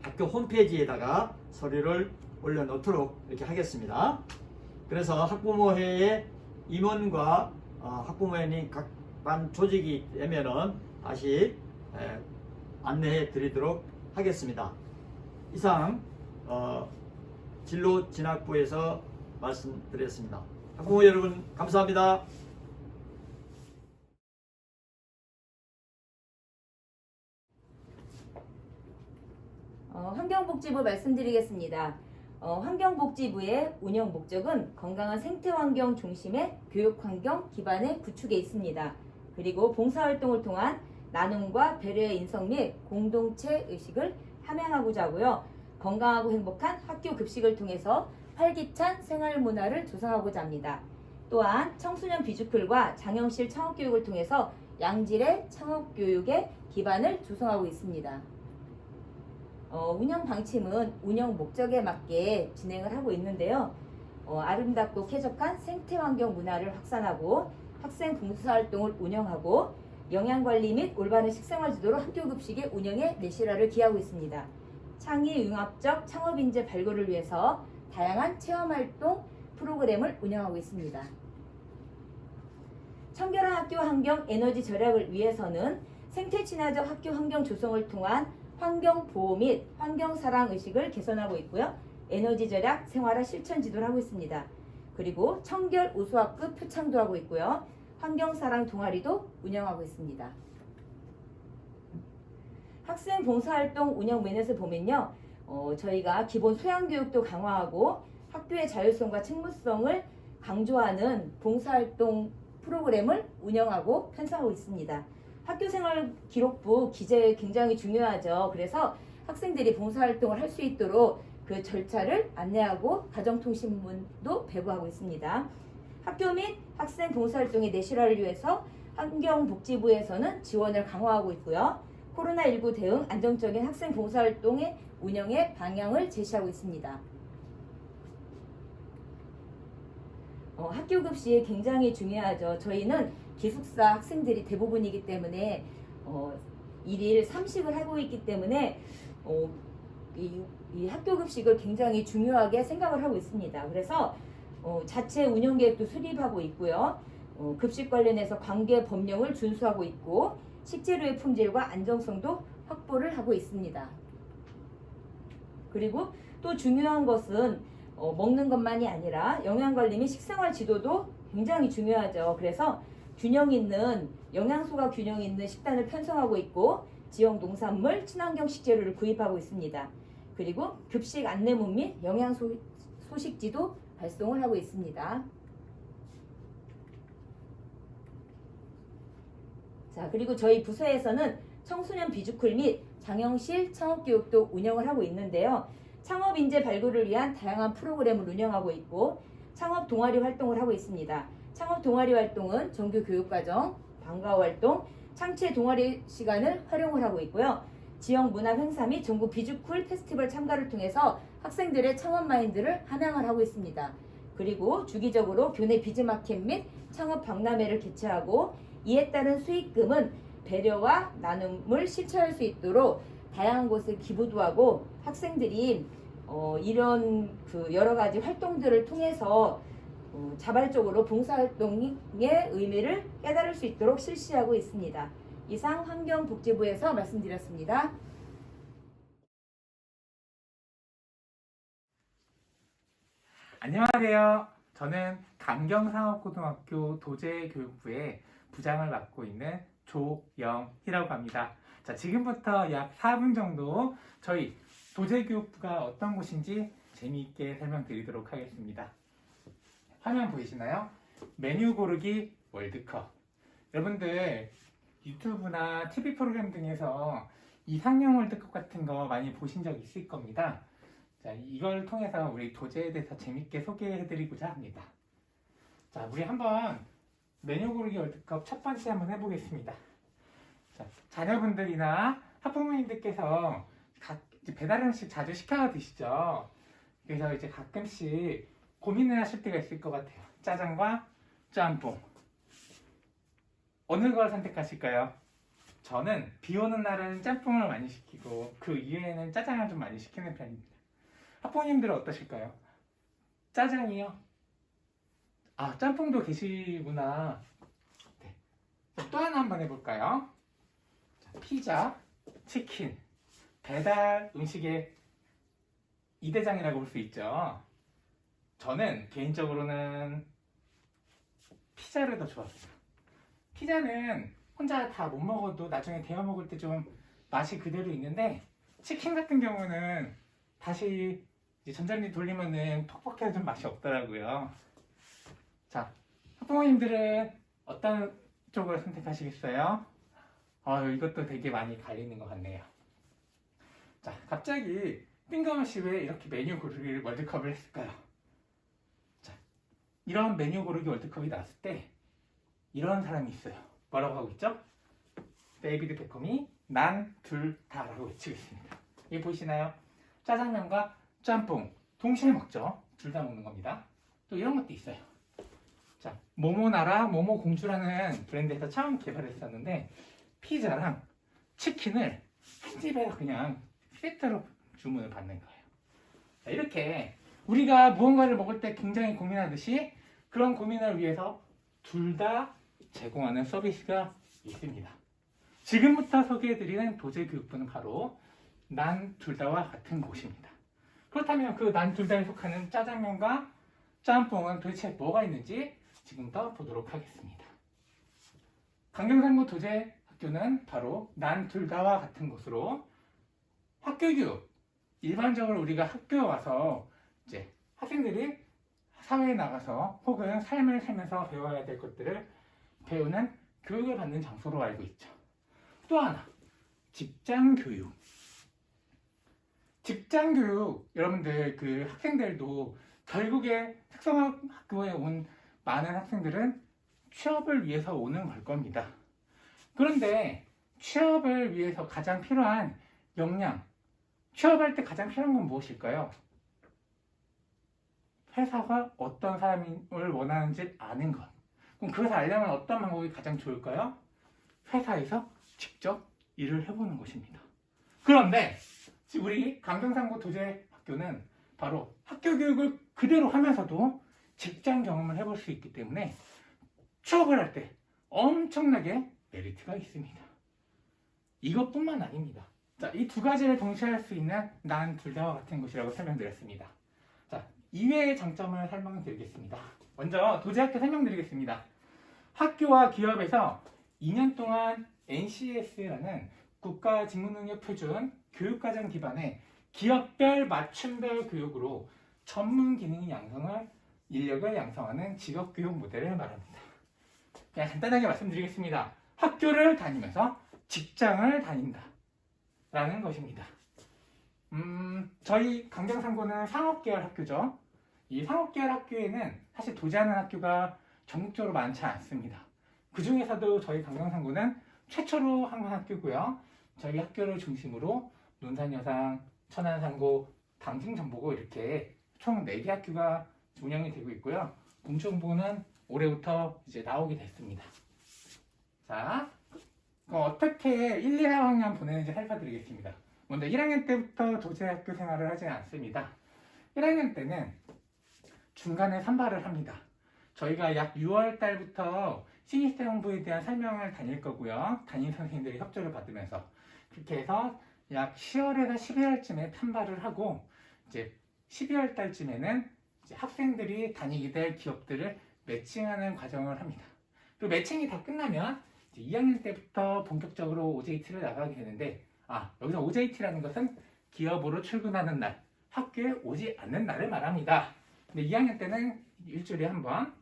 학교 홈페이지에다가 서류를 올려놓도록 이렇게 하겠습니다. 그래서 학부모회의 임원과 학부모회님 각 반 조직이 되면은 다시 안내해 드리도록 하겠습니다. 이상 진로진학부에서 말씀드렸습니다. 학부모 여러분 감사합니다.
환경복지부 말씀드리겠습니다. 환경복지부의 운영 목적은 건강한 생태환경 중심의 교육환경 기반의 구축에 있습니다. 그리고 봉사활동을 통한 나눔과 배려의 인성 및 공동체 의식을 함양하고자 하고요. 건강하고 행복한 학교 급식을 통해서 활기찬 생활 문화를 조성하고자 합니다. 또한 청소년 비주클과 장영실 창업교육을 통해서 양질의 창업교육의 기반을 조성하고 있습니다. 운영 방침은 운영 목적에 맞게 진행을 하고 있는데요. 아름답고 쾌적한 생태환경 문화를 확산하고 학생 봉사활동을 운영하고 영양관리 및 올바른 식생활 지도로 학교급식의 운영에 내실화를 기하고 있습니다. 창의 융합적 창업인재 발굴을 위해서 다양한 체험활동 프로그램을 운영하고 있습니다. 청결한 학교 환경 에너지 절약을 위해서는 생태 친화적 학교 환경 조성을 통한 환경 보호 및 환경 사랑 의식을 개선하고 있고요. 에너지 절약 생활화 실천 지도를 하고 있습니다. 그리고 청결 우수학급 표창도 하고 있고요. 환경 사랑 동아리도 운영하고 있습니다. 학생 봉사활동 운영 면에서 보면요. 저희가 기본 소양교육도 강화하고 학교의 자율성과 책무성을 강조하는 봉사활동 프로그램을 운영하고 편성하고 있습니다. 학교생활 기록부 기재 굉장히 중요하죠. 그래서 학생들이 봉사활동을 할 수 있도록 그 절차를 안내하고 가정통신문도 배부하고 있습니다. 학교 및 학생 봉사활동의 내실화를 위해서 환경복지부에서는 지원을 강화하고 있고요. 코로나19 대응 안정적인 학생 봉사활동의 운영의 방향을 제시하고 있습니다. 학교 급식 굉장히 중요하죠. 저희는 기숙사 학생들이 대부분이기 때문에 일일 3식을 하고 있기 때문에 이 학교 급식을 굉장히 중요하게 생각을 하고 있습니다. 그래서 자체 운영 계획도 수립하고 있고요. 급식 관련해서 관계 법령을 준수하고 있고 식재료의 품질과 안정성도 확보를 하고 있습니다. 그리고 또 중요한 것은 먹는 것만이 아니라 영양관리 및 식생활 지도도 굉장히 중요하죠. 그래서 균형 있는 영양소가 균형 있는 식단을 편성하고 있고 지역 농산물, 친환경 식재료를 구입하고 있습니다. 그리고 급식 안내문 및 영양소 소식지도 발송을 하고 있습니다. 자, 그리고 저희 부서에서는 청소년 비주클 및 장영실 창업교육도 운영을 하고 있는데요. 창업 인재 발굴을 위한 다양한 프로그램을 운영하고 있고 창업 동아리 활동을 하고 있습니다. 창업 동아리 활동은 정규 교육과정, 방과 활동, 창체 동아리 시간을 활용을 하고 있고요. 지역 문화 행사 및 전국 비주쿨 페스티벌 참가를 통해서 학생들의 창업 마인드를 함양을 하고 있습니다. 그리고 주기적으로 교내 비즈마켓 및 창업 박람회를 개최하고 이에 따른 수익금은 배려와 나눔을 실천할 수 있도록 다양한 곳에 기부도 하고 학생들이 이런 여러 가지 활동들을 통해서 자발적으로 봉사활동의 의미를 깨달을 수 있도록 실시하고 있습니다. 이상 환경복지부에서 말씀드렸습니다.
안녕하세요. 저는 강경상업고등학교 도제교육부의 부장을 맡고 있는 조영희라고 합니다. 자, 지금부터 약 4분 정도 저희 도제교육부가 어떤 곳인지 재미있게 설명드리도록 하겠습니다. 화면 보이시나요? 메뉴 고르기 월드컵. 여러분들 유튜브나 TV 프로그램 등에서 이상형 월드컵 같은 거 많이 보신 적 있을 겁니다. 자, 이걸 통해서 우리 도제에 대해서 재밌게 소개해드리고자 합니다. 자, 우리 한번 메뉴 고르기 월드컵 첫 번째 한번 해보겠습니다. 자, 자녀분들이나 학부모님들께서 배달 음식 자주 시켜 드시죠? 그래서 이제 가끔씩 고민을 하실 때가 있을 것 같아요. 짜장과 짬뽕. 어느 걸 선택하실까요? 저는 비 오는 날은 짬뽕을 많이 시키고 그 이외에는 짜장을 좀 많이 시키는 편입니다. 학부모님들은 어떠실까요? 짜장이요? 아, 짬뽕도 계시구나. 네. 또 하나 한번 해볼까요? 자, 피자, 치킨, 배달 음식의 이대장이라고 볼 수 있죠. 저는 개인적으로는 피자를 더 좋아합니다. 피자는 혼자 다 못 먹어도 나중에 데워 먹을 때 좀 맛이 그대로 있는데 치킨 같은 경우는 다시 이제 전자레인지 돌리면은 퍽퍽해서 좀 맛이 없더라고요. 자, 학부모님들은 어떤 쪽을 선택하시겠어요? 이것도 되게 많이 갈리는 것 같네요. 자, 갑자기 뜬금없이 왜 이렇게 메뉴 고르기 월드컵을 했을까요? 자, 이런 메뉴 고르기 월드컵이 나왔을 때 이런 사람이 있어요. 뭐라고 하고 있죠? 데이비드 베컴이 난 둘 다라고 외치고 있습니다. 이게 보이시나요? 짜장면과 짬뽕 동시에 먹죠. 둘 다 먹는 겁니다. 또 이런 것도 있어요. 자, 모모나라 모모공주라는 브랜드에서 처음 개발했었는데 피자랑 치킨을 한 집에서 그냥 세트로 주문을 받는 거예요. 자, 이렇게 우리가 무언가를 먹을 때 굉장히 고민하듯이 그런 고민을 위해서 둘 다 제공하는 서비스가 있습니다. 지금부터 소개해드리는 도제교육부는 바로 난 둘 다와 같은 곳입니다. 그렇다면 그 난 둘 다에 속하는 짜장면과 짬뽕은 도대체 뭐가 있는지 지금부터 보도록 하겠습니다. 강경상고 도제학교는 바로 난 둘 다와 같은 곳으로 학교교육, 일반적으로 우리가 학교에 와서 이제 학생들이 사회에 나가서 혹은 삶을 살면서 배워야 될 것들을 배우는 교육을 받는 장소로 알고 있죠. 또 하나, 직장교육. 직장교육, 여러분들 그 학생들도 결국에 특성화학교에 온 많은 학생들은 취업을 위해서 오는 걸 겁니다. 그런데 취업을 위해서 가장 필요한 역량, 취업할 때 가장 필요한 건 무엇일까요? 회사가 어떤 사람을 원하는지 아는 것. 그럼 그것을 알려면 어떤 방법이 가장 좋을까요? 회사에서 직접 일을 해보는 것입니다. 그런데 우리 강경상고 도제학교는 바로 학교 교육을 그대로 하면서도 직장 경험을 해볼 수 있기 때문에 취업을 할 때 엄청나게 메리트가 있습니다. 이것뿐만 아닙니다. 자, 이 두 가지를 동시에 할 수 있는 난 둘 다와 같은 곳이라고 설명드렸습니다. 자, 이외의 장점을 설명드리겠습니다. 먼저 도제학교 설명드리겠습니다. 학교와 기업에서 2년 동안 NCS라는 국가직무능력표준 교육과정 기반의 기업별 맞춤별 교육으로 전문 기능 양성을 인력을 양성하는 직업교육 모델을 말합니다. 그냥 간단하게 말씀드리겠습니다. 학교를 다니면서 직장을 다닌다 라는 것입니다. 저희 강경상고는 상업계열 학교죠. 이 상업계열 학교에는 사실 도제하는 학교가 전국적으로 많지 않습니다. 그 중에서도 저희 강경상고는 최초로 한 학교고요. 저희 학교를 중심으로 논산여상, 천안상고, 당진정보고 이렇게 총 4개 학교가 운영이 되고 있고요. 공정부는 올해부터 이제 나오게 됐습니다. 자, 어떻게 1, 2학년 보내는지 살펴드리겠습니다. 먼저 1학년 때부터 도제학교 생활을 하지 않습니다. 1학년 때는 중간에 선발을 합니다. 저희가 약 6월 달부터 신입사정부에 대한 설명을 다닐 거고요. 담임 선생님들이 협조를 받으면서 그렇게 해서 약 10월에서 12월쯤에 판발을 하고 이제 12월 달쯤에는 이제 학생들이 다니게 될 기업들을 매칭하는 과정을 합니다. 그 매칭이 다 끝나면 이제 2학년 때부터 본격적으로 OJT를 나가게 되는데 여기서 OJT라는 것은 기업으로 출근하는 날, 학교에 오지 않는 날을 말합니다. 근데 2학년 때는 일주일에 한 번,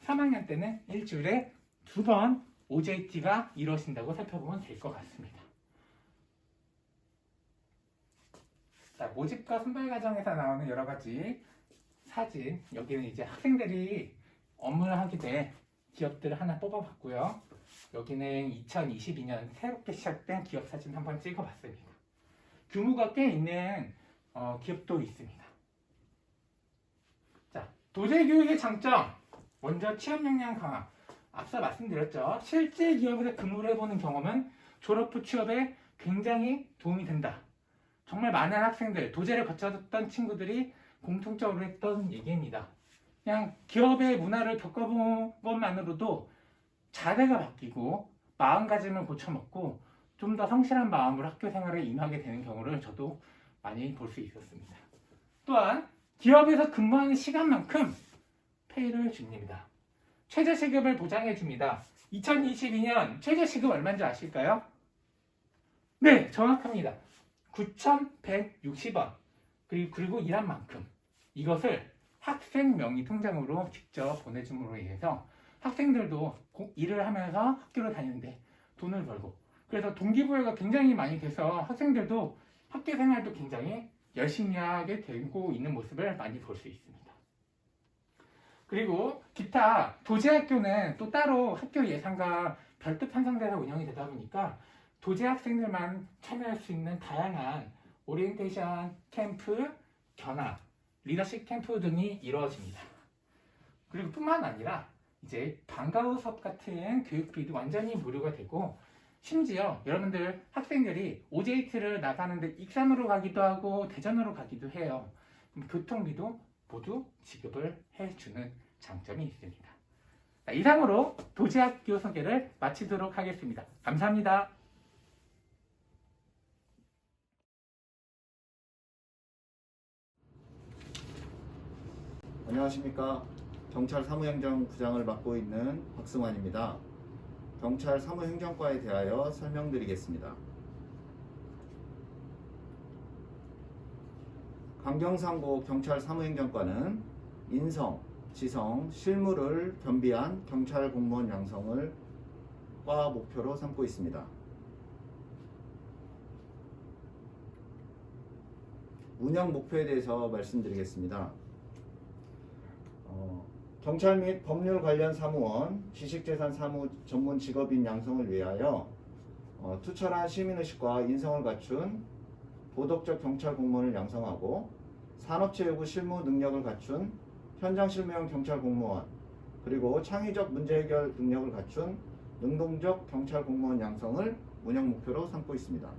3학년 때는 일주일에 2번 OJT가 이루어진다고 살펴보면 될 것 같습니다. 자, 모집과 선발 과정에서 나오는 여러 가지 사진, 여기는 이제 학생들이 업무를 하게 된 기업들을 하나 뽑아봤고요. 여기는 2022년 새롭게 시작된 기업 사진 한번 찍어봤습니다. 규모가 꽤 있는 기업도 있습니다. 자, 도제교육의 장점, 먼저 취업 역량 강화. 앞서 말씀드렸죠. 실제 기업에서 근무를 해보는 경험은 졸업 후 취업에 굉장히 도움이 된다. 정말 많은 학생들, 도제를 거쳤던 친구들이 공통적으로 했던 얘기입니다. 그냥 기업의 문화를 겪어본 것만으로도 자세가 바뀌고 마음가짐을 고쳐먹고 좀 더 성실한 마음으로 학교 생활에 임하게 되는 경우를 저도 많이 볼 수 있었습니다. 또한 기업에서 근무하는 시간만큼 페이를 줍니다. 최저시급을 보장해 줍니다. 2022년 최저시급 얼마인지 아실까요? 네, 정확합니다. 9,160원. 그리고 일한 만큼 이것을 학생 명의 통장으로 직접 보내줌으로 인해서 학생들도 일을 하면서 학교를 다니는데 돈을 벌고, 그래서 동기부여가 굉장히 많이 돼서 학생들도 학교 생활도 굉장히 열심히 하게 되고 있는 모습을 많이 볼 수 있습니다. 그리고 기타 도제학교는 또 따로 학교 예산과 별도 편성돼서 운영이 되다 보니까 도제 학생들만 참여할 수 있는 다양한 오리엔테이션 캠프, 견학, 리더십 캠프 등이 이루어집니다. 그리고 뿐만 아니라 이제 방과 후 수업 같은 교육비도 완전히 무료가 되고, 심지어 여러분들 학생들이 OJT를 나가는데 익산으로 가기도 하고 대전으로 가기도 해요. 교통비도 모두 지급을 해주는 장점이 있습니다. 자, 이상으로 도제학교 소개를 마치도록 하겠습니다. 감사합니다.
안녕하십니까. 경찰 사무행정부장을 맡고 있는 박승환입니다. 경찰 사무행정과에 대하여 설명드리겠습니다. 강경상고 경찰 사무행정과는 인성, 지성, 실무를 겸비한 경찰 공무원 양성을 과 목표로 삼고 있습니다. 운영 목표에 대해서 말씀드리겠습니다. 경찰 및 법률 관련 사무원, 지식재산 사무 전문 직업인 양성을 위하여 투철한 시민의식과 인성을 갖춘 도덕적 경찰 공무원을 양성하고 산업체 요구 실무 능력을 갖춘 현장 실무형 경찰 공무원, 그리고 창의적 문제 해결 능력을 갖춘 능동적 경찰 공무원 양성을 운영 목표로 삼고 있습니다.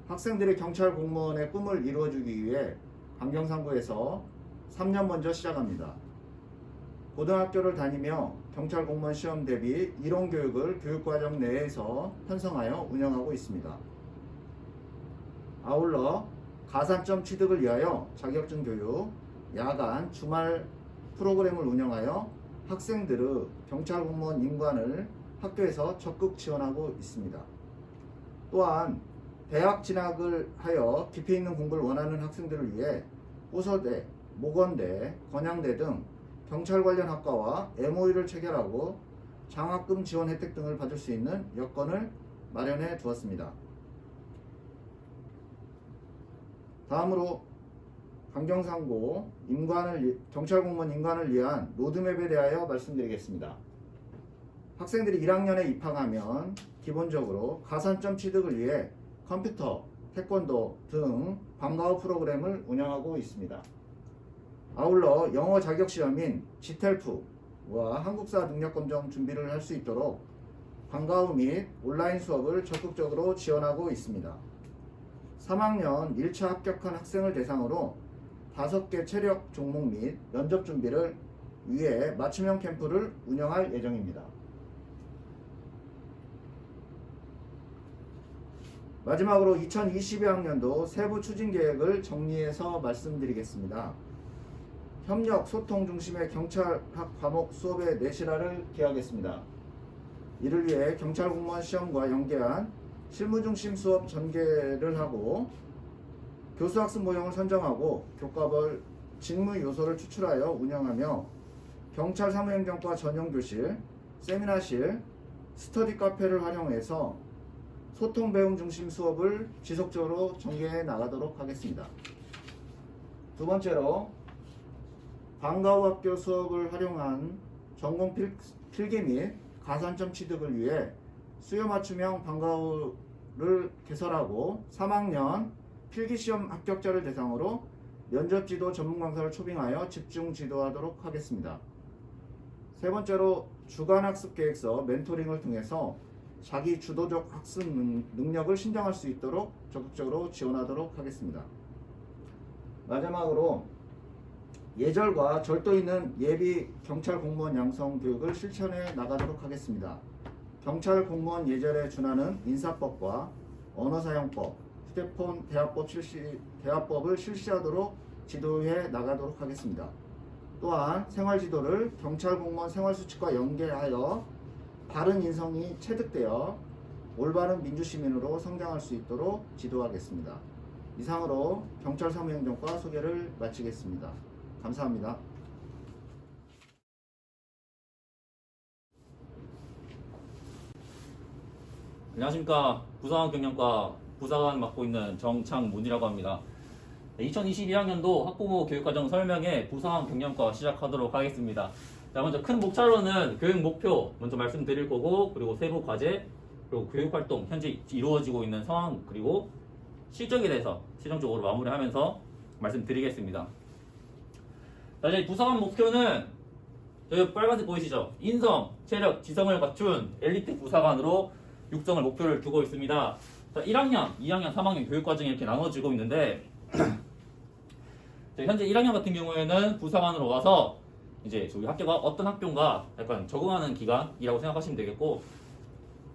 학생들의 경찰 공무원의 꿈을 이루어주기 위해 강경상고에서 3년 먼저 시작합니다. 고등학교를 다니며 경찰 공무원 시험 대비 이론 교육을 교육과정 내에서 편성하여 운영하고 있습니다. 아울러 가산점 취득을 위하여 자격증 교육, 야간, 주말 프로그램을 운영하여 학생들의 경찰 공무원 인관을 학교에서 적극 지원하고 있습니다. 또한 대학 진학을 하여 깊이 있는 공부를 원하는 학생들을 위해 호서대, 모건대, 건양대 등 경찰 관련 학과와 MOU를 체결하고 장학금 지원 혜택 등을 받을 수 있는 여건을 마련해 두었습니다. 다음으로 강경상고 경찰 공무원 인관을 위한 로드맵에 대하여 말씀드리겠습니다. 학생들이 1학년에 입학하면 기본적으로 가산점 취득을 위해 컴퓨터, 태권도 등 방과 후 프로그램을 운영하고 있습니다. 아울러 영어 자격시험인 GTELF와 한국사 능력검정 준비를 할 수 있도록 방과 후 및 온라인 수업을 적극적으로 지원하고 있습니다. 3학년 1차 합격한 학생을 대상으로 5개 체력 종목 및 면접 준비를 위해 맞춤형 캠프를 운영할 예정입니다. 마지막으로 2022학년도 세부 추진 계획을 정리해서 말씀드리겠습니다. 협력, 소통 중심의 경찰학 과목 수업의 내실화를 기하겠습니다. 이를 위해 경찰 공무원 시험과 연계한 실무 중심 수업 전개를 하고 교수 학습 모형을 선정하고 교과별 직무 요소를 추출하여 운영하며 경찰 사무행정과 전용 교실, 세미나실, 스터디 카페를 활용해서 소통 배움 중심 수업을 지속적으로 전개해 나가도록 하겠습니다. 두 번째로 방과 후 학교 수업을 활용한 전공 필기 및 가산점 취득을 위해 수요 맞춤형 방과 후를 개설하고 3학년 필기시험 합격자를 대상으로 면접지도 전문 강사를 초빙하여 집중 지도하도록 하겠습니다. 세 번째로 주간학습 계획서 멘토링을 통해서 자기 주도적 학습 능력을 신장할 수 있도록 적극적으로 지원하도록 하겠습니다. 마지막으로 예절과 절도 있는 예비 경찰 공무원 양성 교육을 실천해 나가도록 하겠습니다. 경찰 공무원 예절에 준하는 인사법과 언어사용법, 휴대폰 대화법을 실시하도록 지도해 나가도록 하겠습니다. 또한 생활지도를 경찰 공무원 생활수칙과 연계하여 바른 인성이 체득되어
올바른 민주시민으로 성장할 수 있도록 지도하겠습니다. 이상으로 경찰 사무행정과 소개를 마치겠습니다. 감사합니다.
안녕하십니까. 부사관 경영과 부사관 맡고 있는 정창문이라고 합니다. 2022학년도 학부모 교육과정 설명회 부사관 경영과 시작하도록 하겠습니다. 자, 먼저 큰 목차로는 교육 목표 먼저 말씀드릴 거고, 그리고 세부 과제, 그리고 교육활동 현재 이루어지고 있는 상황, 그리고 실적에 대해서 최종적으로 마무리하면서 말씀드리겠습니다. 자, 이제 부사관 목표는 여기 빨간색 보이시죠? 인성, 체력, 지성을 갖춘 엘리트 부사관으로 육성을 목표를 두고 있습니다. 자, 1학년, 2학년, 3학년 교육과정이 이렇게 나눠지고 있는데 현재 1학년 같은 경우에는 부사관으로 와서 이제 저희 학교가 어떤 학교인가 약간 적응하는 기간이라고 생각하시면 되겠고,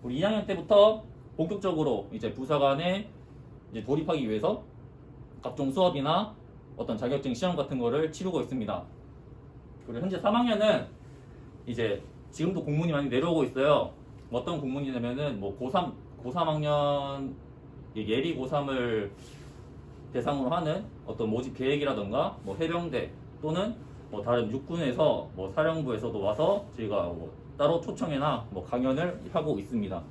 우리 2학년 때부터 본격적으로 이제 부사관에 이제 돌입하기 위해서 각종 수업이나 어떤 자격증 시험 같은 거를 치르고 있습니다. 그리고 현재 3학년은 이제 지금도 공문이 많이 내려오고 있어요. 어떤 공문이냐면은 뭐 고3학년 예비 고3을 대상으로 하는 어떤 모집 계획이라던가 뭐 해병대 또는 뭐 다른 육군에서 뭐 사령부에서도 와서 저희가 뭐 따로 초청이나 뭐 강연을 하고 있습니다.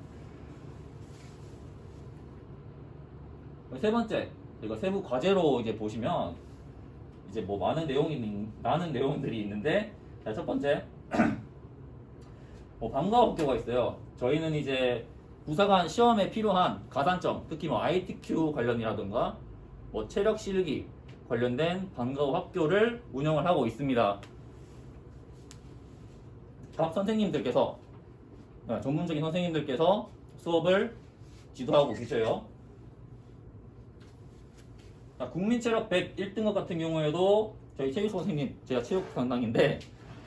세 번째, 저희가 세부 과제로 이제 보시면 이제 뭐 많은 내용들이 있는데, 자, 첫 번째 뭐 방과후 학교가 있어요. 저희는 이제 부사관 시험에 필요한 가산점, 특히 뭐 ITQ 관련이라든가 뭐 체력 실기 관련된 방과후 학교를 운영을 하고 있습니다. 각 선생님들께서, 전문적인 선생님들께서 수업을 지도하고 계셔요. 자, 국민체력 100 1등급 같은 경우에도 저희 체육 선생님, 제가 체육 담당인데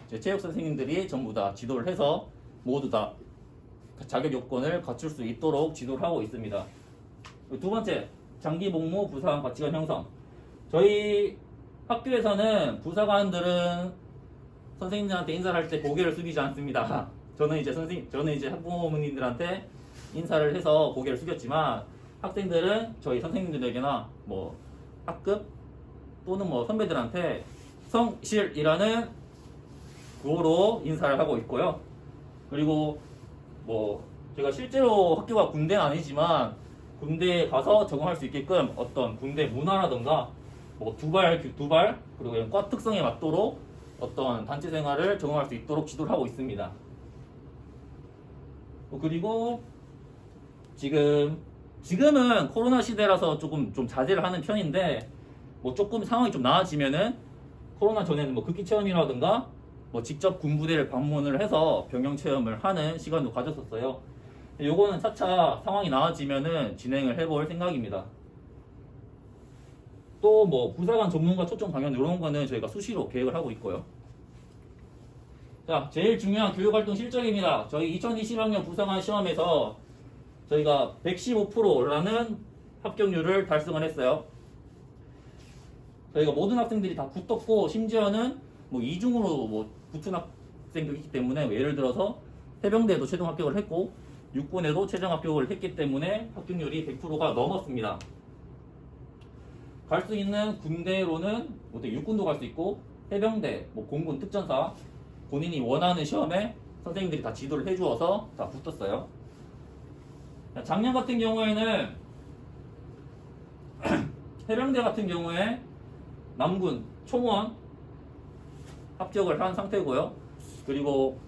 제 체육 선생님들이 전부 다 지도를 해서 모두 다 자격 요건을 갖출 수 있도록 지도를 하고 있습니다. 두 번째, 장기 복무 부사관 가치관 형성. 저희 학교에서는 부사관들은 선생님들한테 인사를 할 때 고개를 숙이지 않습니다. 저는 이제 학부모님들한테 인사를 해서 고개를 숙였지만, 학생들은 저희 선생님들에게나 뭐 학급 또는 뭐 선배들한테 성실이라는 구호로 인사를 하고 있고요. 그리고 뭐 제가 실제로 학교가 군대는 아니지만 군대에 가서 적응할 수 있게끔 어떤 군대 문화라던가 뭐 두발 그리고 이런 과 특성에 맞도록 어떤 단체 생활을 적응할 수 있도록 지도를 하고 있습니다. 그리고 지금은 코로나 시대라서 조금 좀 자제를 하는 편인데, 뭐 조금 상황이 좀 나아지면은 코로나 전에는 뭐 극기 체험이라든가 뭐 직접 군부대를 방문을 해서 병영 체험을 하는 시간도 가졌었어요. 요거는 차차 상황이 나아지면은 진행을 해볼 생각입니다. 또 뭐 부사관 전문가 초청 강연 이런 거는 저희가 수시로 계획을 하고 있고요. 자, 제일 중요한 교육활동 실적입니다. 저희 2020학년 부사관 시험에서 저희가 115%라는 합격률을 달성을 했어요. 저희가 모든 학생들이 다 붙었고, 심지어는 뭐 이중으로 뭐 붙은 학생도 있기 때문에, 예를 들어서 해병대도 최종 합격을 했고 육군에도 최종 합격을 했기 때문에 합격률이 100%가 넘었습니다. 갈 수 있는 군대로는 육군도 갈 수 있고 해병대, 뭐 공군, 특전사 본인이 원하는 시험에 선생님들이 다 지도를 해주어서 다 붙었어요. 작년 같은 경우에는 해병대 같은 경우에 남군 총원 합격을 한 상태고요. 그리고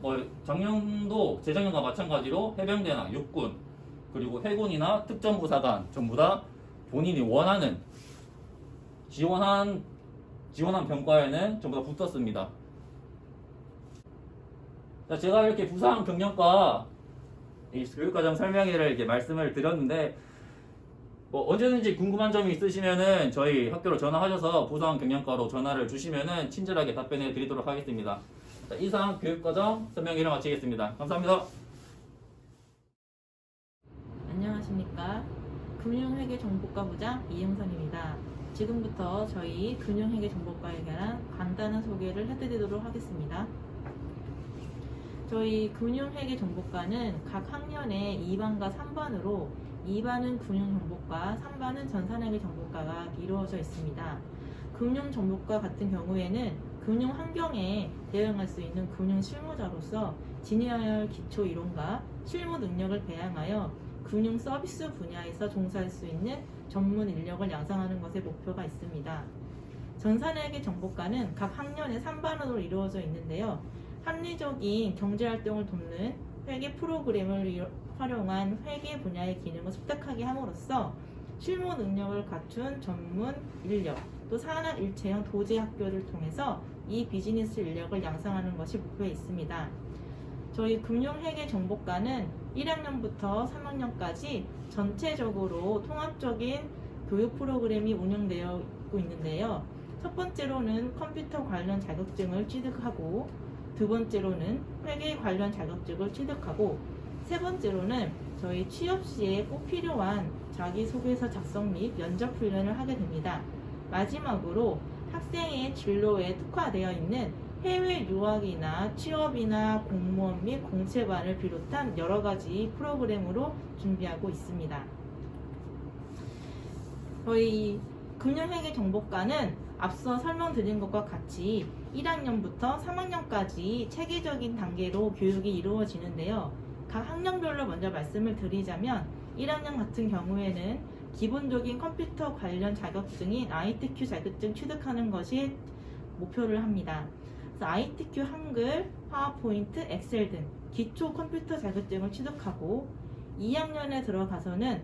뭐 작년도 재작년과 마찬가지로 해병대나 육군 그리고 해군이나 특전부사관 전부 다 본인이 원하는 지원한 병과에는 전부 다 붙었습니다. 자, 제가 이렇게 부사관 경영과 이 교육과정 설명회를 이렇게 말씀을 드렸는데, 뭐 언제든지 궁금한 점이 있으시면은 저희 학교로 전화하셔서 부사관 경영과로 전화를 주시면은 친절하게 답변해 드리도록 하겠습니다. 자, 이상 교육과정 설명회를 마치겠습니다. 감사합니다.
안녕하십니까. 금융회계정보과부장 이영선입니다. 지금부터 저희 금융회계정보과에 관한 간단한 소개를 해드리도록 하겠습니다. 저희 금융회계정보과는 각 학년에 2반과 3반으로 2반은 금융정보과, 3반은 전산회계정보과가 이루어져 있습니다. 금융정보과 같은 경우에는 금융 환경에 대응할 수 있는 금융 실무자로서 지녀야 할 기초 이론과 실무 능력을 배양하여 금융 서비스 분야에서 종사할 수 있는 전문 인력을 양성하는 것에 목표가 있습니다. 전산회계 정보과는 각 학년에 3반으로 이루어져 있는데요. 합리적인 경제활동을 돕는 회계 프로그램을 활용한 회계 분야의 기능을 습득하게 함으로써 실무 능력을 갖춘 전문 인력, 또 산학일체형 도제학교를 통해서 이 비즈니스 인력을 양성하는 것이 목표에 있습니다. 저희 금융회계정보과는 1학년부터 3학년까지 전체적으로 통합적인 교육 프로그램이 운영되어 있는데요. 첫 번째로는 컴퓨터 관련 자격증을 취득하고, 두 번째로는 회계 관련 자격증을 취득하고, 세 번째로는 저희 취업 시에 꼭 필요한 자기소개서 작성 및 면접 훈련을 하게 됩니다. 마지막으로 학생의 진로에 특화되어 있는 해외 유학이나 취업이나 공무원 및 공채반을 비롯한 여러 가지 프로그램으로 준비하고 있습니다. 저희 금융회계정보과는 앞서 설명드린 것과 같이 1학년부터 3학년까지 체계적인 단계로 교육이 이루어지는데요. 각 학년별로 먼저 말씀을 드리자면 1학년 같은 경우에는 기본적인 컴퓨터 관련 자격증인 ITQ 자격증 취득하는 것이 목표를 합니다. 그래서 ITQ 한글, 파워포인트, 엑셀 등 기초 컴퓨터 자격증을 취득하고, 2학년에 들어가서는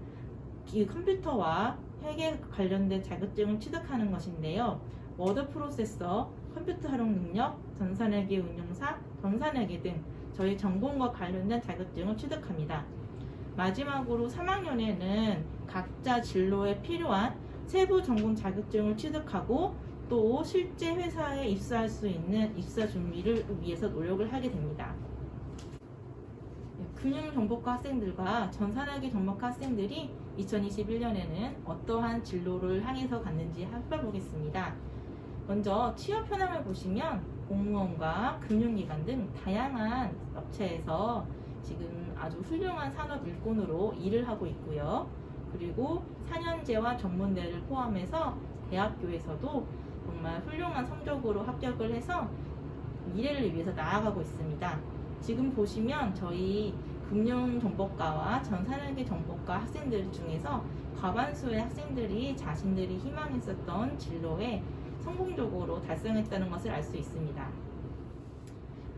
컴퓨터와 회계 관련된 자격증을 취득하는 것인데요. 워드 프로세서, 컴퓨터 활용 능력, 전산회계 운용사, 전산회계 등 저희 전공과 관련된 자격증을 취득합니다. 마지막으로 3학년에는 각자 진로에 필요한 세부 전공 자격증을 취득하고, 또 실제 회사에 입사할 수 있는 입사 준비를 위해서 노력을 하게 됩니다. 금융정보과 학생들과 전산회계 정보과 학생들이 2021년에는 어떠한 진로를 향해서 갔는지 살펴보겠습니다. 먼저 취업 현황을 보시면 공무원과 금융기관 등 다양한 업체에서 지금 아주 훌륭한 산업 일꾼으로 일을 하고 있고요. 그리고 4년제와 전문대를 포함해서 대학교에서도 정말 훌륭한 성적으로 합격을 해서 미래를 위해서 나아가고 있습니다. 지금 보시면 저희 금융정보과와 전산회계정보과 학생들 중에서 과반수의 학생들이 자신들이 희망했었던 진로에 성공적으로 달성했다는 것을 알 수 있습니다.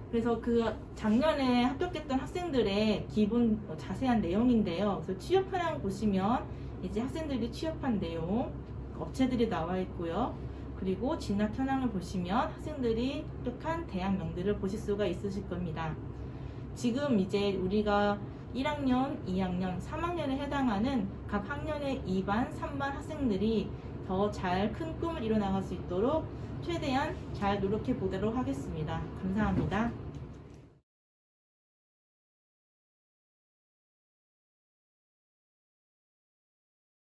그래서 그 작년에 합격했던 학생들의 기본 자세한 내용인데요. 그래서 취업 현황을 보시면 이제 학생들이 취업한 내용, 업체들이 나와 있고요. 그리고 진학 현황을 보시면 학생들이 합격한 대학명들을 보실 수가 있으실 겁니다. 지금 이제 우리가 1학년, 2학년, 3학년에 해당하는 각 학년의 2반, 3반 학생들이 더 잘 큰 꿈을 이뤄나갈 수 있도록 최대한 잘 노력해 보도록 하겠습니다. 감사합니다.